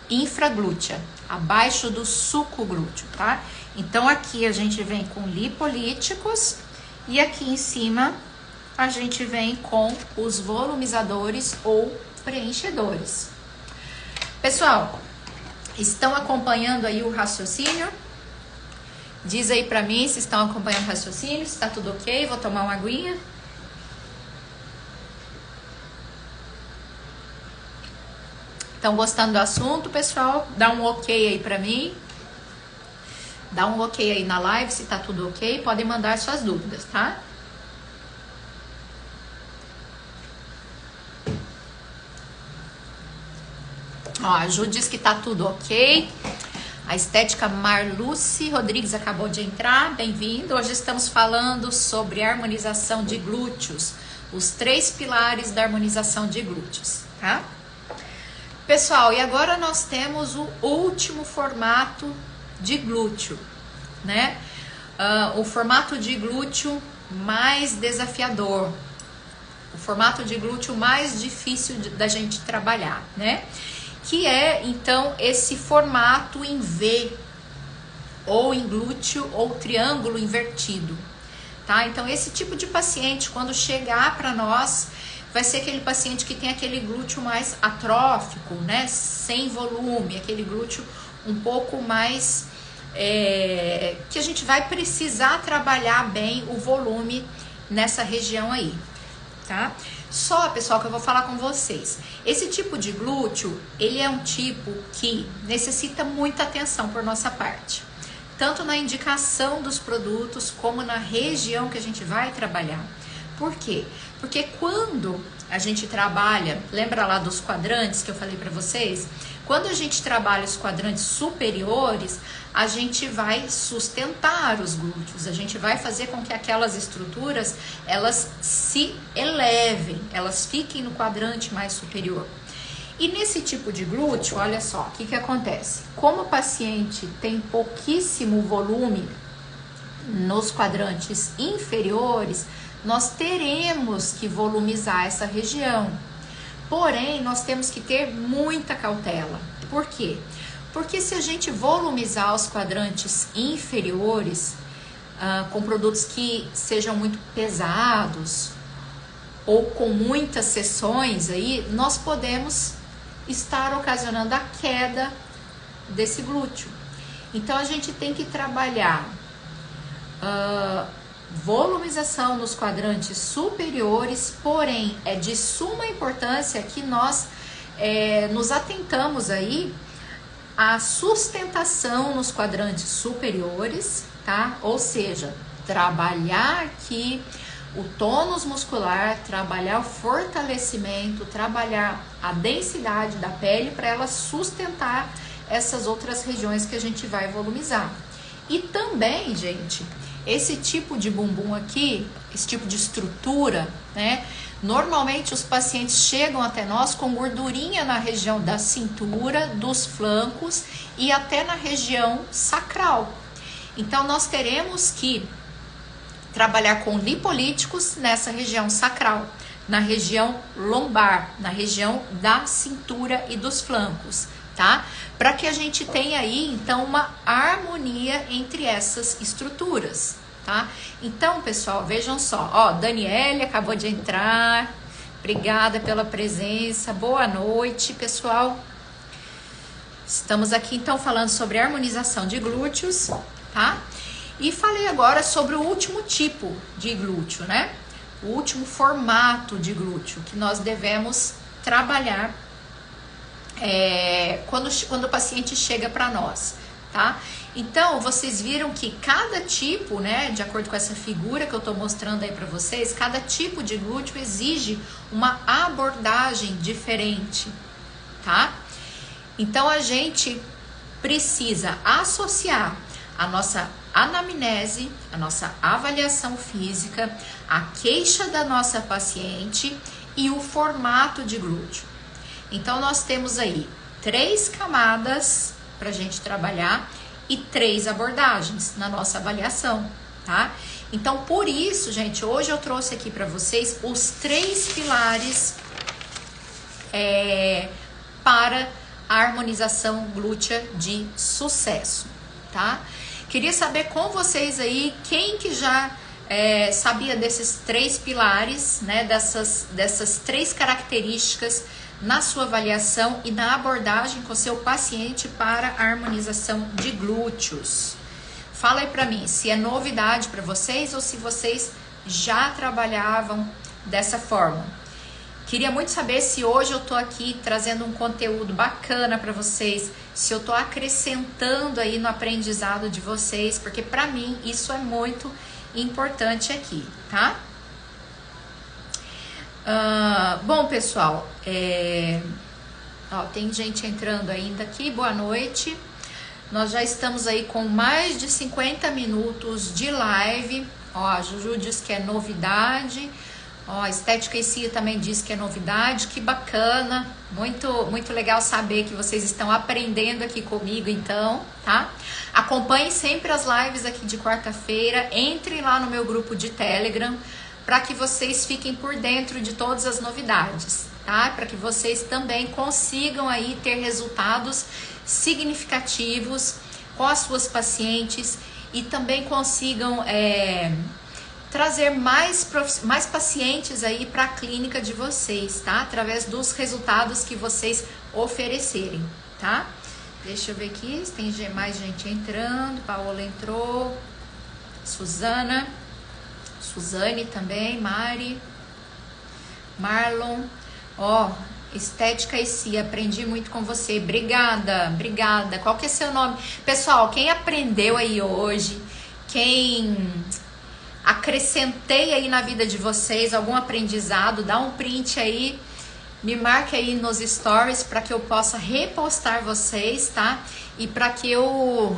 S1: infraglútea, abaixo do suco glúteo, tá? Então aqui a gente vem com lipolíticos e aqui em cima a gente vem com os volumizadores ou preenchedores. Pessoal, estão acompanhando aí o raciocínio? Diz aí pra mim se estão acompanhando o raciocínio, se tá tudo ok. Vou tomar uma aguinha. Estão gostando do assunto, pessoal? Dá um ok aí pra mim. Dá um ok aí na live se tá tudo ok. Podem mandar suas dúvidas, tá? Ó, a Ju diz que tá tudo ok. A estética Marluce Rodrigues acabou de entrar, bem-vindo. Hoje estamos falando sobre harmonização de glúteos, os 3 pilares da harmonização de glúteos, tá? Pessoal, e agora nós temos o último formato de glúteo, né? o formato de glúteo mais desafiador, o formato de glúteo mais difícil da gente trabalhar, né? Que é, então, esse formato em V, ou em glúteo, ou triângulo invertido, tá? Então, esse tipo de paciente, quando chegar para nós, vai ser aquele paciente que tem aquele glúteo mais atrófico, né? Sem volume, aquele glúteo um pouco mais... que a gente vai precisar trabalhar bem o volume nessa região aí, tá? Só, pessoal, que eu vou falar com vocês. Esse tipo de glúteo, ele é um tipo que necessita muita atenção por nossa parte. Tanto na indicação dos produtos, como na região que a gente vai trabalhar. Por quê? Porque quando a gente trabalha, lembra lá dos quadrantes que eu falei para vocês? Quando a gente trabalha os quadrantes superiores, a gente vai sustentar os glúteos, a gente vai fazer com que aquelas estruturas, elas se elevem, elas fiquem no quadrante mais superior. E nesse tipo de glúteo, olha só, o que acontece? Como o paciente tem pouquíssimo volume nos quadrantes inferiores, nós teremos que volumizar essa região. Porém, nós temos que ter muita cautela. Por quê? Porque se a gente volumizar os quadrantes inferiores com produtos que sejam muito pesados ou com muitas seções aí, nós podemos estar ocasionando a queda desse glúteo. Então, a gente tem que trabalhar volumização nos quadrantes superiores, porém é de suma importância que nós nos atentamos aí à sustentação nos quadrantes superiores, tá? Ou seja, trabalhar aqui o tônus muscular, trabalhar o fortalecimento, trabalhar a densidade da pele para ela sustentar essas outras regiões que a gente vai volumizar. E também, gente, esse tipo de bumbum aqui, esse tipo de estrutura, né? Normalmente os pacientes chegam até nós com gordurinha na região da cintura, dos flancos e até na região sacral. Então nós teremos que trabalhar com lipolíticos nessa região sacral, na região lombar, na região da cintura e dos flancos, tá? Para que a gente tenha aí, então, uma harmonia entre essas estruturas, tá? Então, pessoal, vejam só, ó, Daniele acabou de entrar, obrigada pela presença, boa noite, pessoal. Estamos aqui, então, falando sobre harmonização de glúteos, tá? E falei agora sobre o último tipo de glúteo, né? O último formato de glúteo que nós devemos trabalhar quando o paciente chega para nós, tá? Então, vocês viram que cada tipo, né, de acordo com essa figura que eu tô mostrando aí para vocês, cada tipo de glúteo exige uma abordagem diferente, tá? Então, a gente precisa associar a nossa anamnese, a nossa avaliação física, a queixa da nossa paciente e o formato de glúteo. Então, nós temos aí 3 camadas para a gente trabalhar e 3 abordagens na nossa avaliação, tá? Então, por isso, gente, hoje eu trouxe aqui para vocês os 3 pilares para a harmonização glútea de sucesso, tá? Queria saber com vocês aí, quem que já sabia desses 3 pilares, né, dessas 3 características na sua avaliação e na abordagem com seu paciente para a harmonização de glúteos. Fala aí pra mim se é novidade para vocês ou se vocês já trabalhavam dessa forma. Queria muito saber se hoje eu tô aqui trazendo um conteúdo bacana para vocês, se eu tô acrescentando aí no aprendizado de vocês, porque para mim isso é muito importante aqui, tá? Bom, pessoal, tem gente entrando ainda aqui, boa noite. Nós já estamos aí com mais de 50 minutos de live. Ó, a Juju diz que é novidade. Ó, Estética e Cia também diz que é novidade, que bacana, muito legal saber que vocês estão aprendendo aqui comigo então, tá? Acompanhem sempre as lives aqui de quarta-feira, entre lá no meu grupo de Telegram, para que vocês fiquem por dentro de todas as novidades, tá? Para que vocês também consigam aí ter resultados significativos com as suas pacientes e também consigam trazer mais pacientes aí para a clínica de vocês, tá? Através dos resultados que vocês oferecerem, tá? Deixa eu ver aqui se tem mais gente entrando. Paola entrou, Suzane também, Mari, Marlon. Ó, Estética e Cia, aprendi muito com você. Obrigada. Qual que é seu nome? Pessoal, quem aprendeu aí hoje, quem acrescentei aí na vida de vocês algum aprendizado, dá um print aí, me marque aí nos stories para que eu possa repostar vocês, tá? E para que eu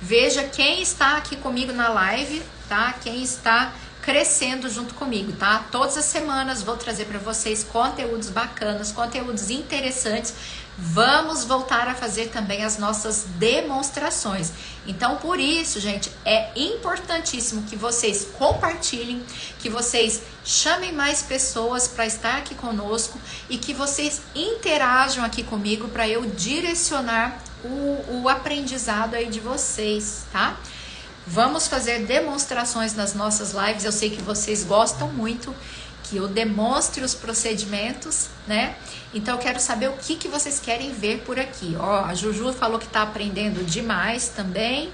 S1: veja quem está aqui comigo na live, tá? Quem está crescendo junto comigo, tá? Todas as semanas vou trazer para vocês conteúdos bacanas, conteúdos interessantes. Vamos voltar a fazer também as nossas demonstrações. Então, por isso, gente, é importantíssimo que vocês compartilhem, que vocês chamem mais pessoas para estar aqui conosco e que vocês interajam aqui comigo para eu direcionar o aprendizado aí de vocês, tá? Vamos fazer demonstrações nas nossas lives. Eu sei que vocês gostam muito que eu demonstre os procedimentos, né? Então eu quero saber o que vocês querem ver por aqui. Ó, a Juju falou que tá aprendendo demais também.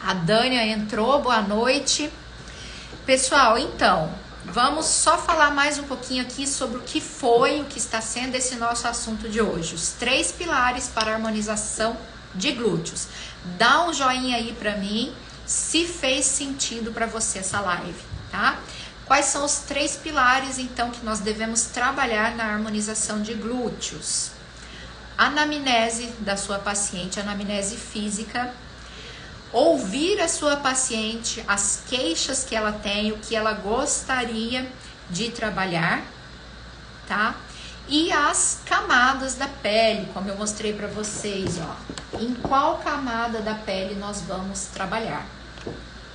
S1: A Dânia entrou, boa noite. Pessoal, então, vamos só falar mais um pouquinho aqui sobre o que está sendo esse nosso assunto de hoje. Os 3 pilares para a harmonização de glúteos. Dá um joinha aí pra mim se fez sentido para você essa live, tá? Quais são os 3 pilares, então, que nós devemos trabalhar na harmonização de glúteos? Anamnese da sua paciente, anamnese física. Ouvir a sua paciente, as queixas que ela tem, o que ela gostaria de trabalhar, tá? E as camadas da pele, como eu mostrei para vocês, ó. Em qual camada da pele nós vamos trabalhar,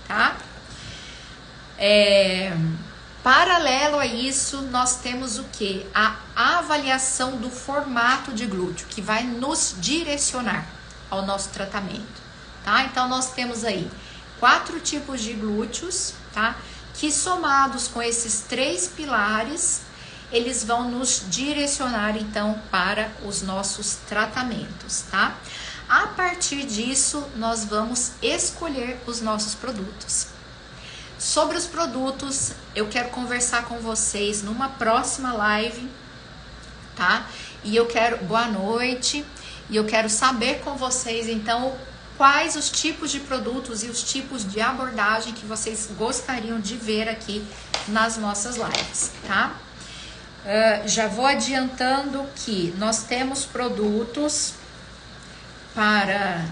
S1: tá? Paralelo a isso, nós temos o que? A avaliação do formato de glúteo, que vai nos direcionar ao nosso tratamento, tá? Então, nós temos aí 4 tipos de glúteos, tá? Que somados com esses 3 pilares, eles vão nos direcionar, então, para os nossos tratamentos, tá? A partir disso, nós vamos escolher os nossos produtos. Sobre os produtos, eu quero conversar com vocês numa próxima live, tá? E eu quero, boa noite, e eu quero saber com vocês, então, quais os tipos de produtos e os tipos de abordagem que vocês gostariam de ver aqui nas nossas lives, tá? Já vou adiantando que nós temos produtos para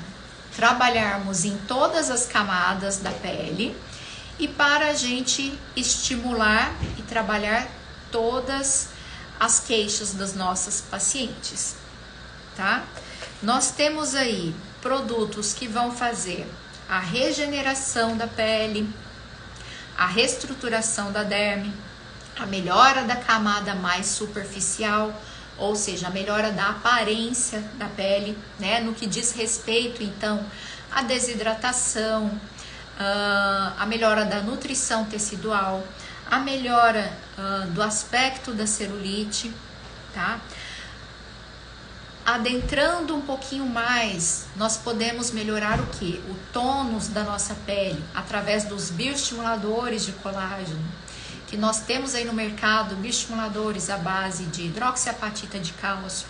S1: trabalharmos em todas as camadas da pele e para a gente estimular e trabalhar todas as queixas das nossas pacientes, tá? Nós temos aí produtos que vão fazer a regeneração da pele, a reestruturação da derme, a melhora da camada mais superficial, ou seja, a melhora da aparência da pele, né? No que diz respeito, então, à desidratação, a melhora da nutrição tecidual, a melhora do aspecto da celulite, tá? Adentrando um pouquinho mais, nós podemos melhorar o que? O tônus da nossa pele, através dos bioestimuladores de colágeno, que nós temos aí no mercado, bioestimuladores à base de hidroxiapatita de cálcio,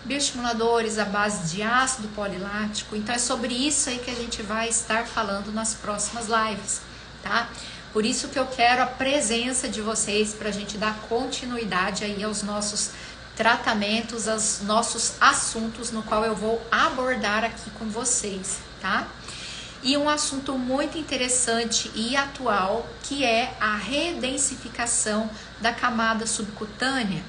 S1: bioestimuladores à base de ácido polilático. Então é sobre isso aí que a gente vai estar falando nas próximas lives, tá? Por isso que eu quero a presença de vocês para a gente dar continuidade aí aos nossos tratamentos, aos nossos assuntos no qual eu vou abordar aqui com vocês, tá? e um assunto muito interessante e atual, que é a redensificação da camada subcutânea.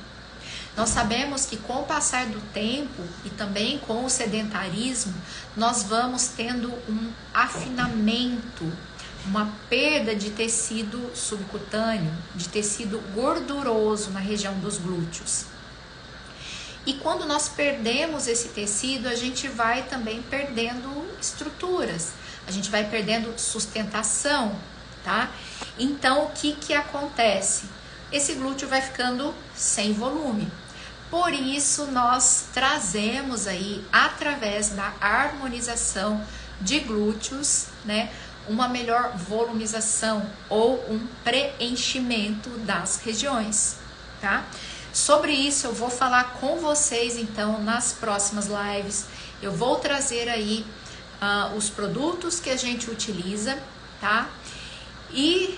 S1: Nós sabemos que com o passar do tempo e também com o sedentarismo, nós vamos tendo um afinamento, uma perda de tecido subcutâneo, de tecido gorduroso na região dos glúteos. E quando nós perdemos esse tecido, a gente vai também perdendo estruturas, a gente vai perdendo sustentação, tá? Então, o que acontece? Esse glúteo vai ficando sem volume. Por isso, nós trazemos aí, através da harmonização de glúteos, né, uma melhor volumização ou um preenchimento das regiões, tá? Sobre isso eu vou falar com vocês então nas próximas lives. Eu vou trazer aí os produtos que a gente utiliza, tá? E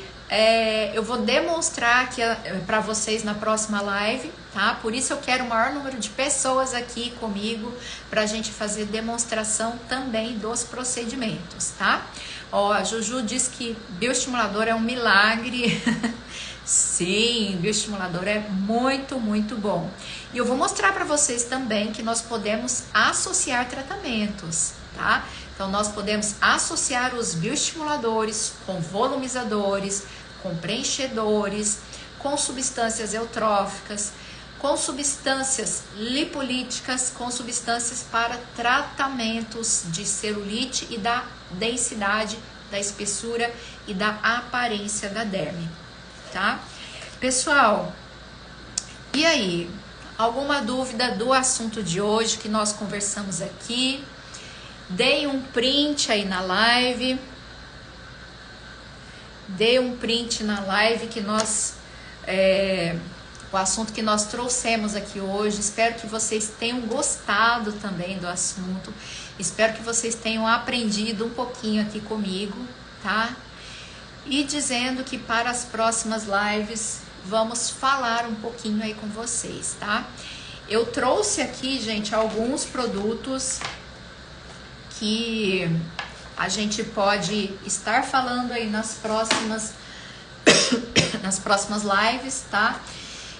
S1: eu vou demonstrar aqui para vocês na próxima live, tá? Por isso eu quero o maior número de pessoas aqui comigo para a gente fazer demonstração também dos procedimentos, tá? Ó, a Juju diz que bioestimulador é um milagre. Sim, bioestimulador é muito, muito bom. E eu vou mostrar para vocês também que nós podemos associar tratamentos, tá? Então, nós podemos associar os bioestimuladores com volumizadores, com preenchedores, com substâncias eutróficas, com substâncias lipolíticas, com substâncias para tratamentos de celulite e da densidade, da espessura e da aparência da derme, tá? Pessoal, e aí? Alguma dúvida do assunto de hoje que nós conversamos aqui? Dei um print aí na live. Dei um print na live que nós... o assunto que nós trouxemos aqui hoje. Espero que vocês tenham gostado também do assunto. Espero que vocês tenham aprendido um pouquinho aqui comigo, tá? E dizendo que para as próximas lives vamos falar um pouquinho aí com vocês, tá? Eu trouxe aqui, gente, alguns produtos que a gente pode estar falando aí nas próximas lives, tá?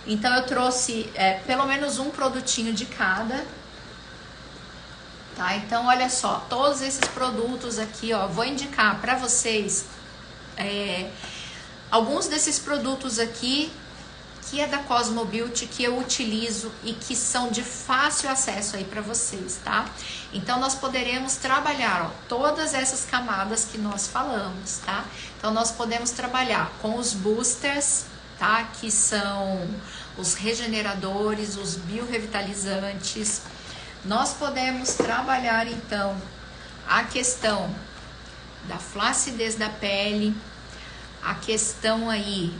S1: Então eu trouxe pelo menos um produtinho de cada, tá? Então olha só, todos esses produtos aqui, ó, vou indicar para vocês alguns desses produtos aqui que é da Cosmo Beauty, que eu utilizo e que são de fácil acesso aí para vocês, tá? Então nós poderemos trabalhar, ó, todas essas camadas que nós falamos, tá? Então nós podemos trabalhar com os boosters, tá? Que são os regeneradores, os biorrevitalizantes. Nós podemos trabalhar então a questão da flacidez da pele, a questão aí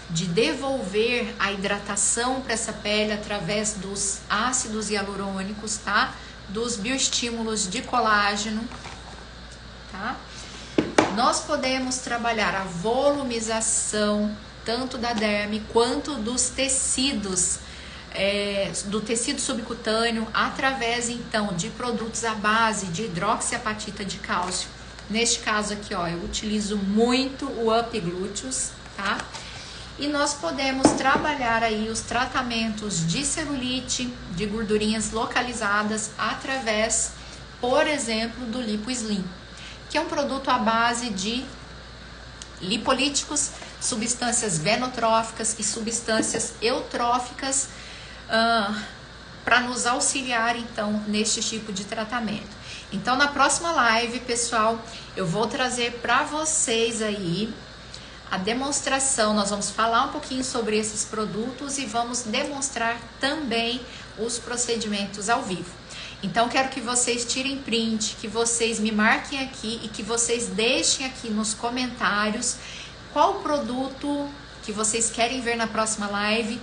S1: de devolver a hidratação para essa pele através dos ácidos hialurônicos, tá? Dos bioestímulos de colágeno, tá? Nós podemos trabalhar a volumização tanto da derme quanto dos tecidos, do tecido subcutâneo, através então de produtos à base de hidroxiapatita de cálcio. Neste caso aqui, ó, eu utilizo muito o Up Glúteos, tá? E nós podemos trabalhar aí os tratamentos de celulite, de gordurinhas localizadas, através, por exemplo, do Lipo Slim, que é um produto à base de lipolíticos, substâncias venotróficas e substâncias eutróficas, para nos auxiliar, então, neste tipo de tratamento. Então, na próxima live, pessoal, eu vou trazer para vocês aí a demonstração. Nós vamos falar um pouquinho sobre esses produtos e vamos demonstrar também os procedimentos ao vivo. Então, quero que vocês tirem print, que vocês me marquem aqui e que vocês deixem aqui nos comentários qual produto que vocês querem ver na próxima live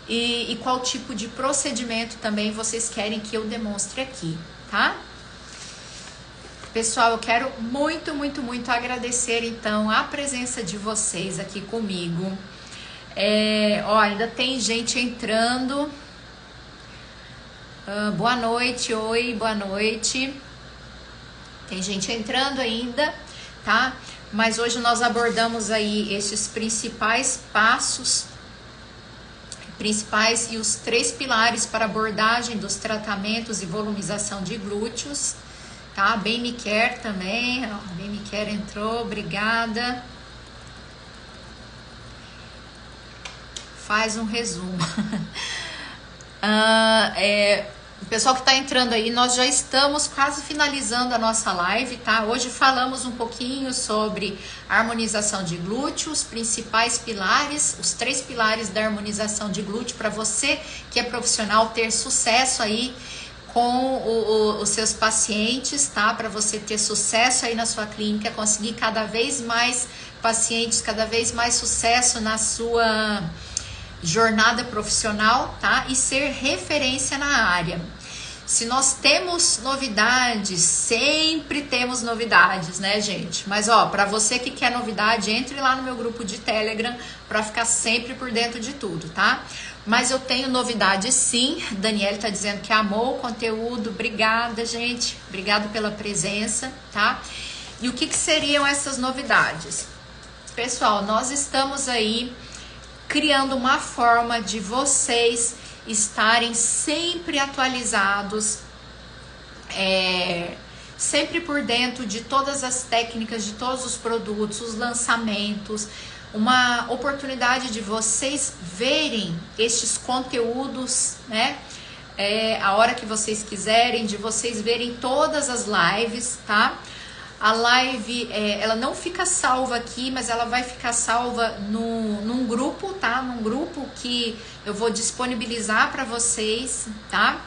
S1: e qual tipo de procedimento também vocês querem que eu demonstre aqui, tá? Pessoal, eu quero muito, muito, muito agradecer, então, a presença de vocês aqui comigo. Ó, ainda tem gente entrando. Boa noite, oi, boa noite. Tem gente entrando ainda, tá? Mas hoje nós abordamos aí esses principais passos, principais e os 3 pilares para abordagem dos tratamentos e volumização de glúteos, tá? Bem me quer também, ó, bem me quer entrou, obrigada. Faz um resumo. O pessoal que está entrando aí, nós já estamos quase finalizando a nossa live, tá? Hoje falamos um pouquinho sobre a harmonização de glúteo, os principais pilares, os 3 pilares da harmonização de glúteo para você que é profissional ter sucesso aí com os seus pacientes, tá? Para você ter sucesso aí na sua clínica, conseguir cada vez mais pacientes, cada vez mais sucesso na sua jornada profissional, tá? E ser referência na área. Se nós temos novidades, sempre temos novidades, né, gente? Mas ó, para você que quer novidade, entre lá no meu grupo de Telegram para ficar sempre por dentro de tudo, tá? Mas eu tenho novidade sim. Daniele tá dizendo que amou o conteúdo. Obrigada, gente. Obrigado pela presença, tá? E o que seriam essas novidades? Pessoal, nós estamos aí criando uma forma de vocês estarem sempre atualizados, sempre por dentro de todas as técnicas, de todos os produtos, os lançamentos, uma oportunidade de vocês verem estes conteúdos, né? A hora que vocês quiserem, de vocês verem todas as lives, tá? A live, ela não fica salva aqui, mas ela vai ficar salva num grupo, tá? Num grupo que eu vou disponibilizar para vocês, tá?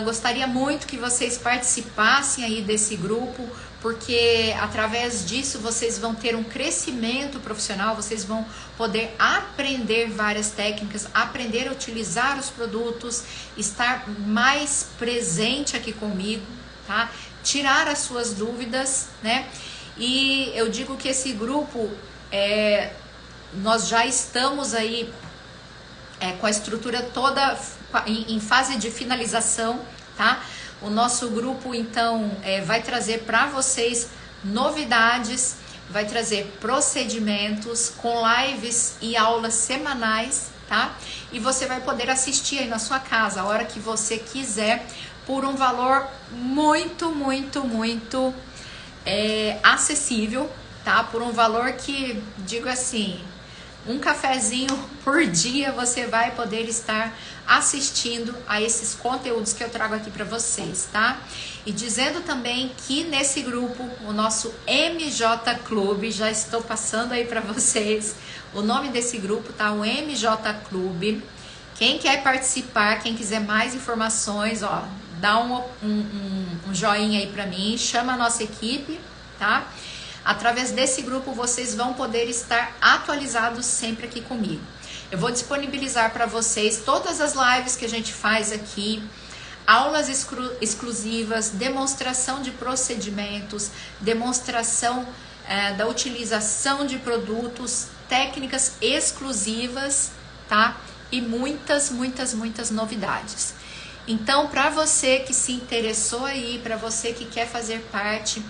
S1: Gostaria muito que vocês participassem aí desse grupo, porque através disso vocês vão ter um crescimento profissional, vocês vão poder aprender várias técnicas, aprender a utilizar os produtos, estar mais presente aqui comigo, tá? Tirar as suas dúvidas, né? E eu digo que esse grupo, nós já estamos aí com a estrutura toda em fase de finalização, tá? O nosso grupo, então, vai trazer para vocês novidades, vai trazer procedimentos com lives e aulas semanais, tá? E você vai poder assistir aí na sua casa, a hora que você quiser, por um valor muito, muito, muito acessível, tá? Por um valor que, digo assim, um cafezinho por dia você vai poder estar assistindo a esses conteúdos que eu trago aqui para vocês, tá? E dizendo também que nesse grupo, o nosso MJ Clube, já estou passando aí para vocês o nome desse grupo, tá? O MJ Clube. Quem quer participar, quem quiser mais informações, ó, dá um joinha aí para mim, chama a nossa equipe, tá? Através desse grupo vocês vão poder estar atualizados sempre aqui comigo. Eu vou disponibilizar para vocês todas as lives que a gente faz aqui, aulas exclusivas, demonstração de procedimentos, demonstração da utilização de produtos, técnicas exclusivas, tá? E muitas, muitas, muitas novidades. Então, para você que se interessou aí, para você que quer fazer parte,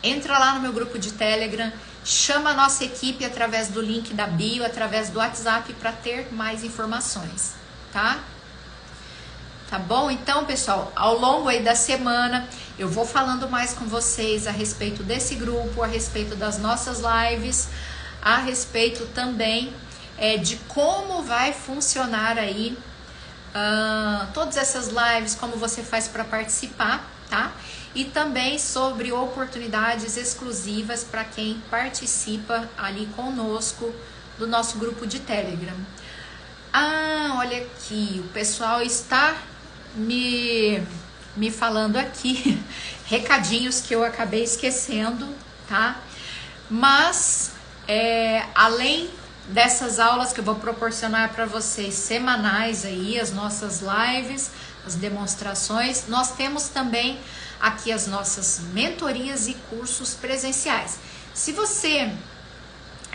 S1: entra lá no meu grupo de Telegram, chama a nossa equipe através do link da bio, através do WhatsApp para ter mais informações, tá? Tá bom? Então, pessoal, ao longo aí da semana, eu vou falando mais com vocês a respeito desse grupo, a respeito das nossas lives, a respeito também de como vai funcionar aí todas essas lives, como você faz para participar, tá? E também sobre oportunidades exclusivas para quem participa ali conosco do nosso grupo de Telegram. Olha aqui, o pessoal está me falando aqui recadinhos que eu acabei esquecendo, tá? Mas além dessas aulas que eu vou proporcionar para vocês semanais aí, as nossas lives, as demonstrações, nós temos também aqui as nossas mentorias e cursos presenciais. Se você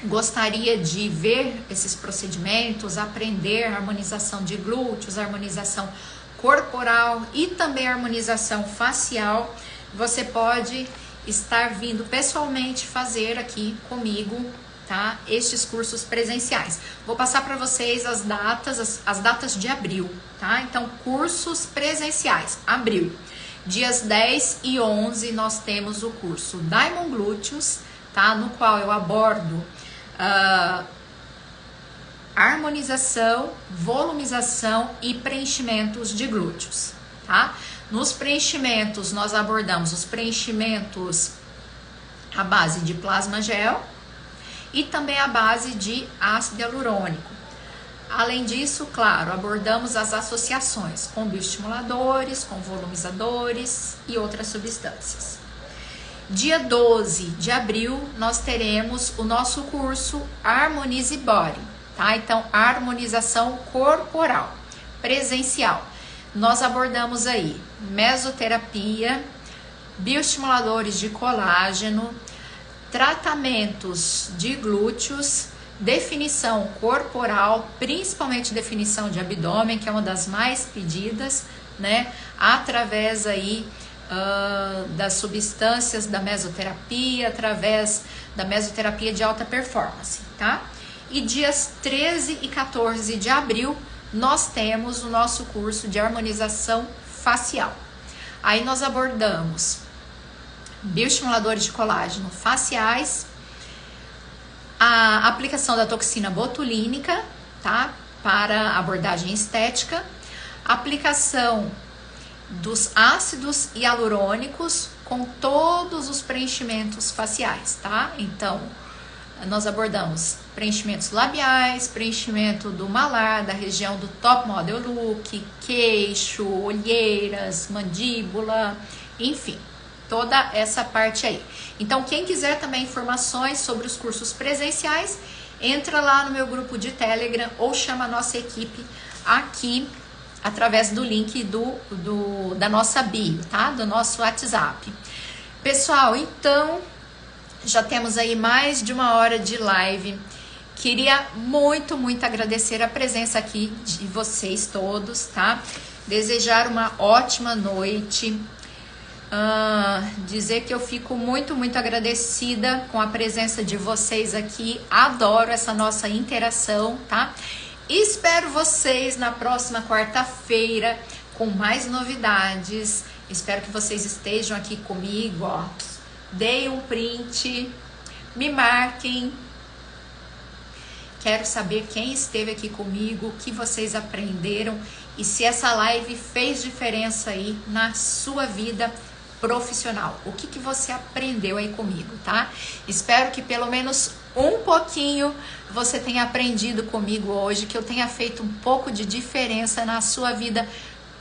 S1: gostaria de ver esses procedimentos, aprender harmonização de glúteos, harmonização corporal e também harmonização facial, você pode estar vindo pessoalmente fazer aqui comigo, tá? Estes cursos presenciais. Vou passar para vocês as datas de abril, tá? Então, cursos presenciais, abril. Dias 10 e 11 nós temos o curso Diamond Glúteos, tá? No qual eu abordo harmonização, volumização e preenchimentos de glúteos, tá? Nos preenchimentos, nós abordamos os preenchimentos à base de plasma gel e também à base de ácido hialurônico. Além disso, claro, abordamos as associações com bioestimuladores, com volumizadores e outras substâncias. Dia 12 de abril, nós teremos o nosso curso Harmonize Body, tá? Então, harmonização corporal, presencial. Nós abordamos aí mesoterapia, bioestimuladores de colágeno, tratamentos de glúteos, definição corporal, principalmente definição de abdômen, que é uma das mais pedidas, né? Através aí das substâncias da mesoterapia, através da mesoterapia de alta performance, tá? E dias 13 e 14 de abril, nós temos o nosso curso de harmonização facial. Aí nós abordamos bioestimuladores de colágeno faciais, a aplicação da toxina botulínica, tá? Para abordagem estética, aplicação dos ácidos hialurônicos com todos os preenchimentos faciais, tá? Então, nós abordamos preenchimentos labiais, preenchimento do malar, da região do top model look, queixo, olheiras, mandíbula, enfim, toda essa parte aí. Então, quem quiser também informações sobre os cursos presenciais, entra lá no meu grupo de Telegram ou chama a nossa equipe aqui através do link da nossa bio, tá? Do nosso WhatsApp. Pessoal, então, já temos aí mais de 1 hora de live. Queria muito agradecer a presença aqui de vocês todos, tá? Desejar uma ótima noite. Dizer que eu fico muito agradecida com a presença de vocês aqui. Adoro essa nossa interação, tá? Espero vocês na próxima quarta-feira com mais novidades. Espero que vocês estejam aqui comigo, ó. Deem um print, me marquem. Quero saber quem esteve aqui comigo, o que vocês aprenderam e se essa live fez diferença aí na sua vida profissional. O que você aprendeu aí comigo, tá? Espero que pelo menos um pouquinho você tenha aprendido comigo hoje, que eu tenha feito um pouco de diferença na sua vida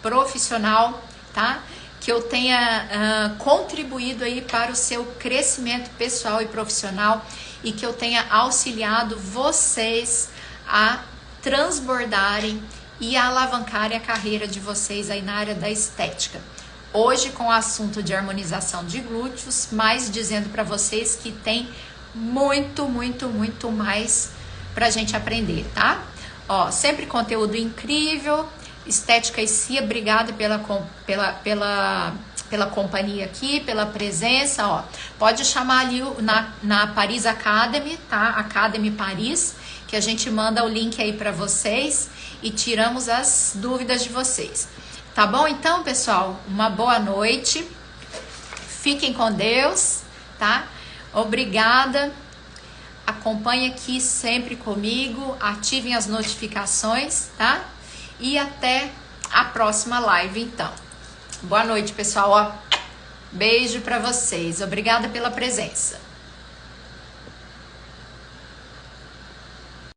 S1: profissional, tá? Que eu tenha contribuído aí para o seu crescimento pessoal e profissional e que eu tenha auxiliado vocês a transbordarem e a alavancarem a carreira de vocês aí na área da estética. Hoje com o assunto de harmonização de glúteos, mas dizendo para vocês que tem muito mais pra gente aprender, tá? Ó, sempre conteúdo incrível, Estética e Cia, obrigada pela companhia aqui, pela presença, ó. Pode chamar ali na Paris Academy, tá? Academy Paris, que a gente manda o link aí para vocês e tiramos as dúvidas de vocês. Tá bom? Então, pessoal, uma boa noite. Fiquem com Deus, tá? Obrigada. Acompanhe aqui sempre comigo, ativem as notificações, tá? E até a próxima live, então. Boa noite, pessoal. Ó, beijo para vocês. Obrigada pela presença.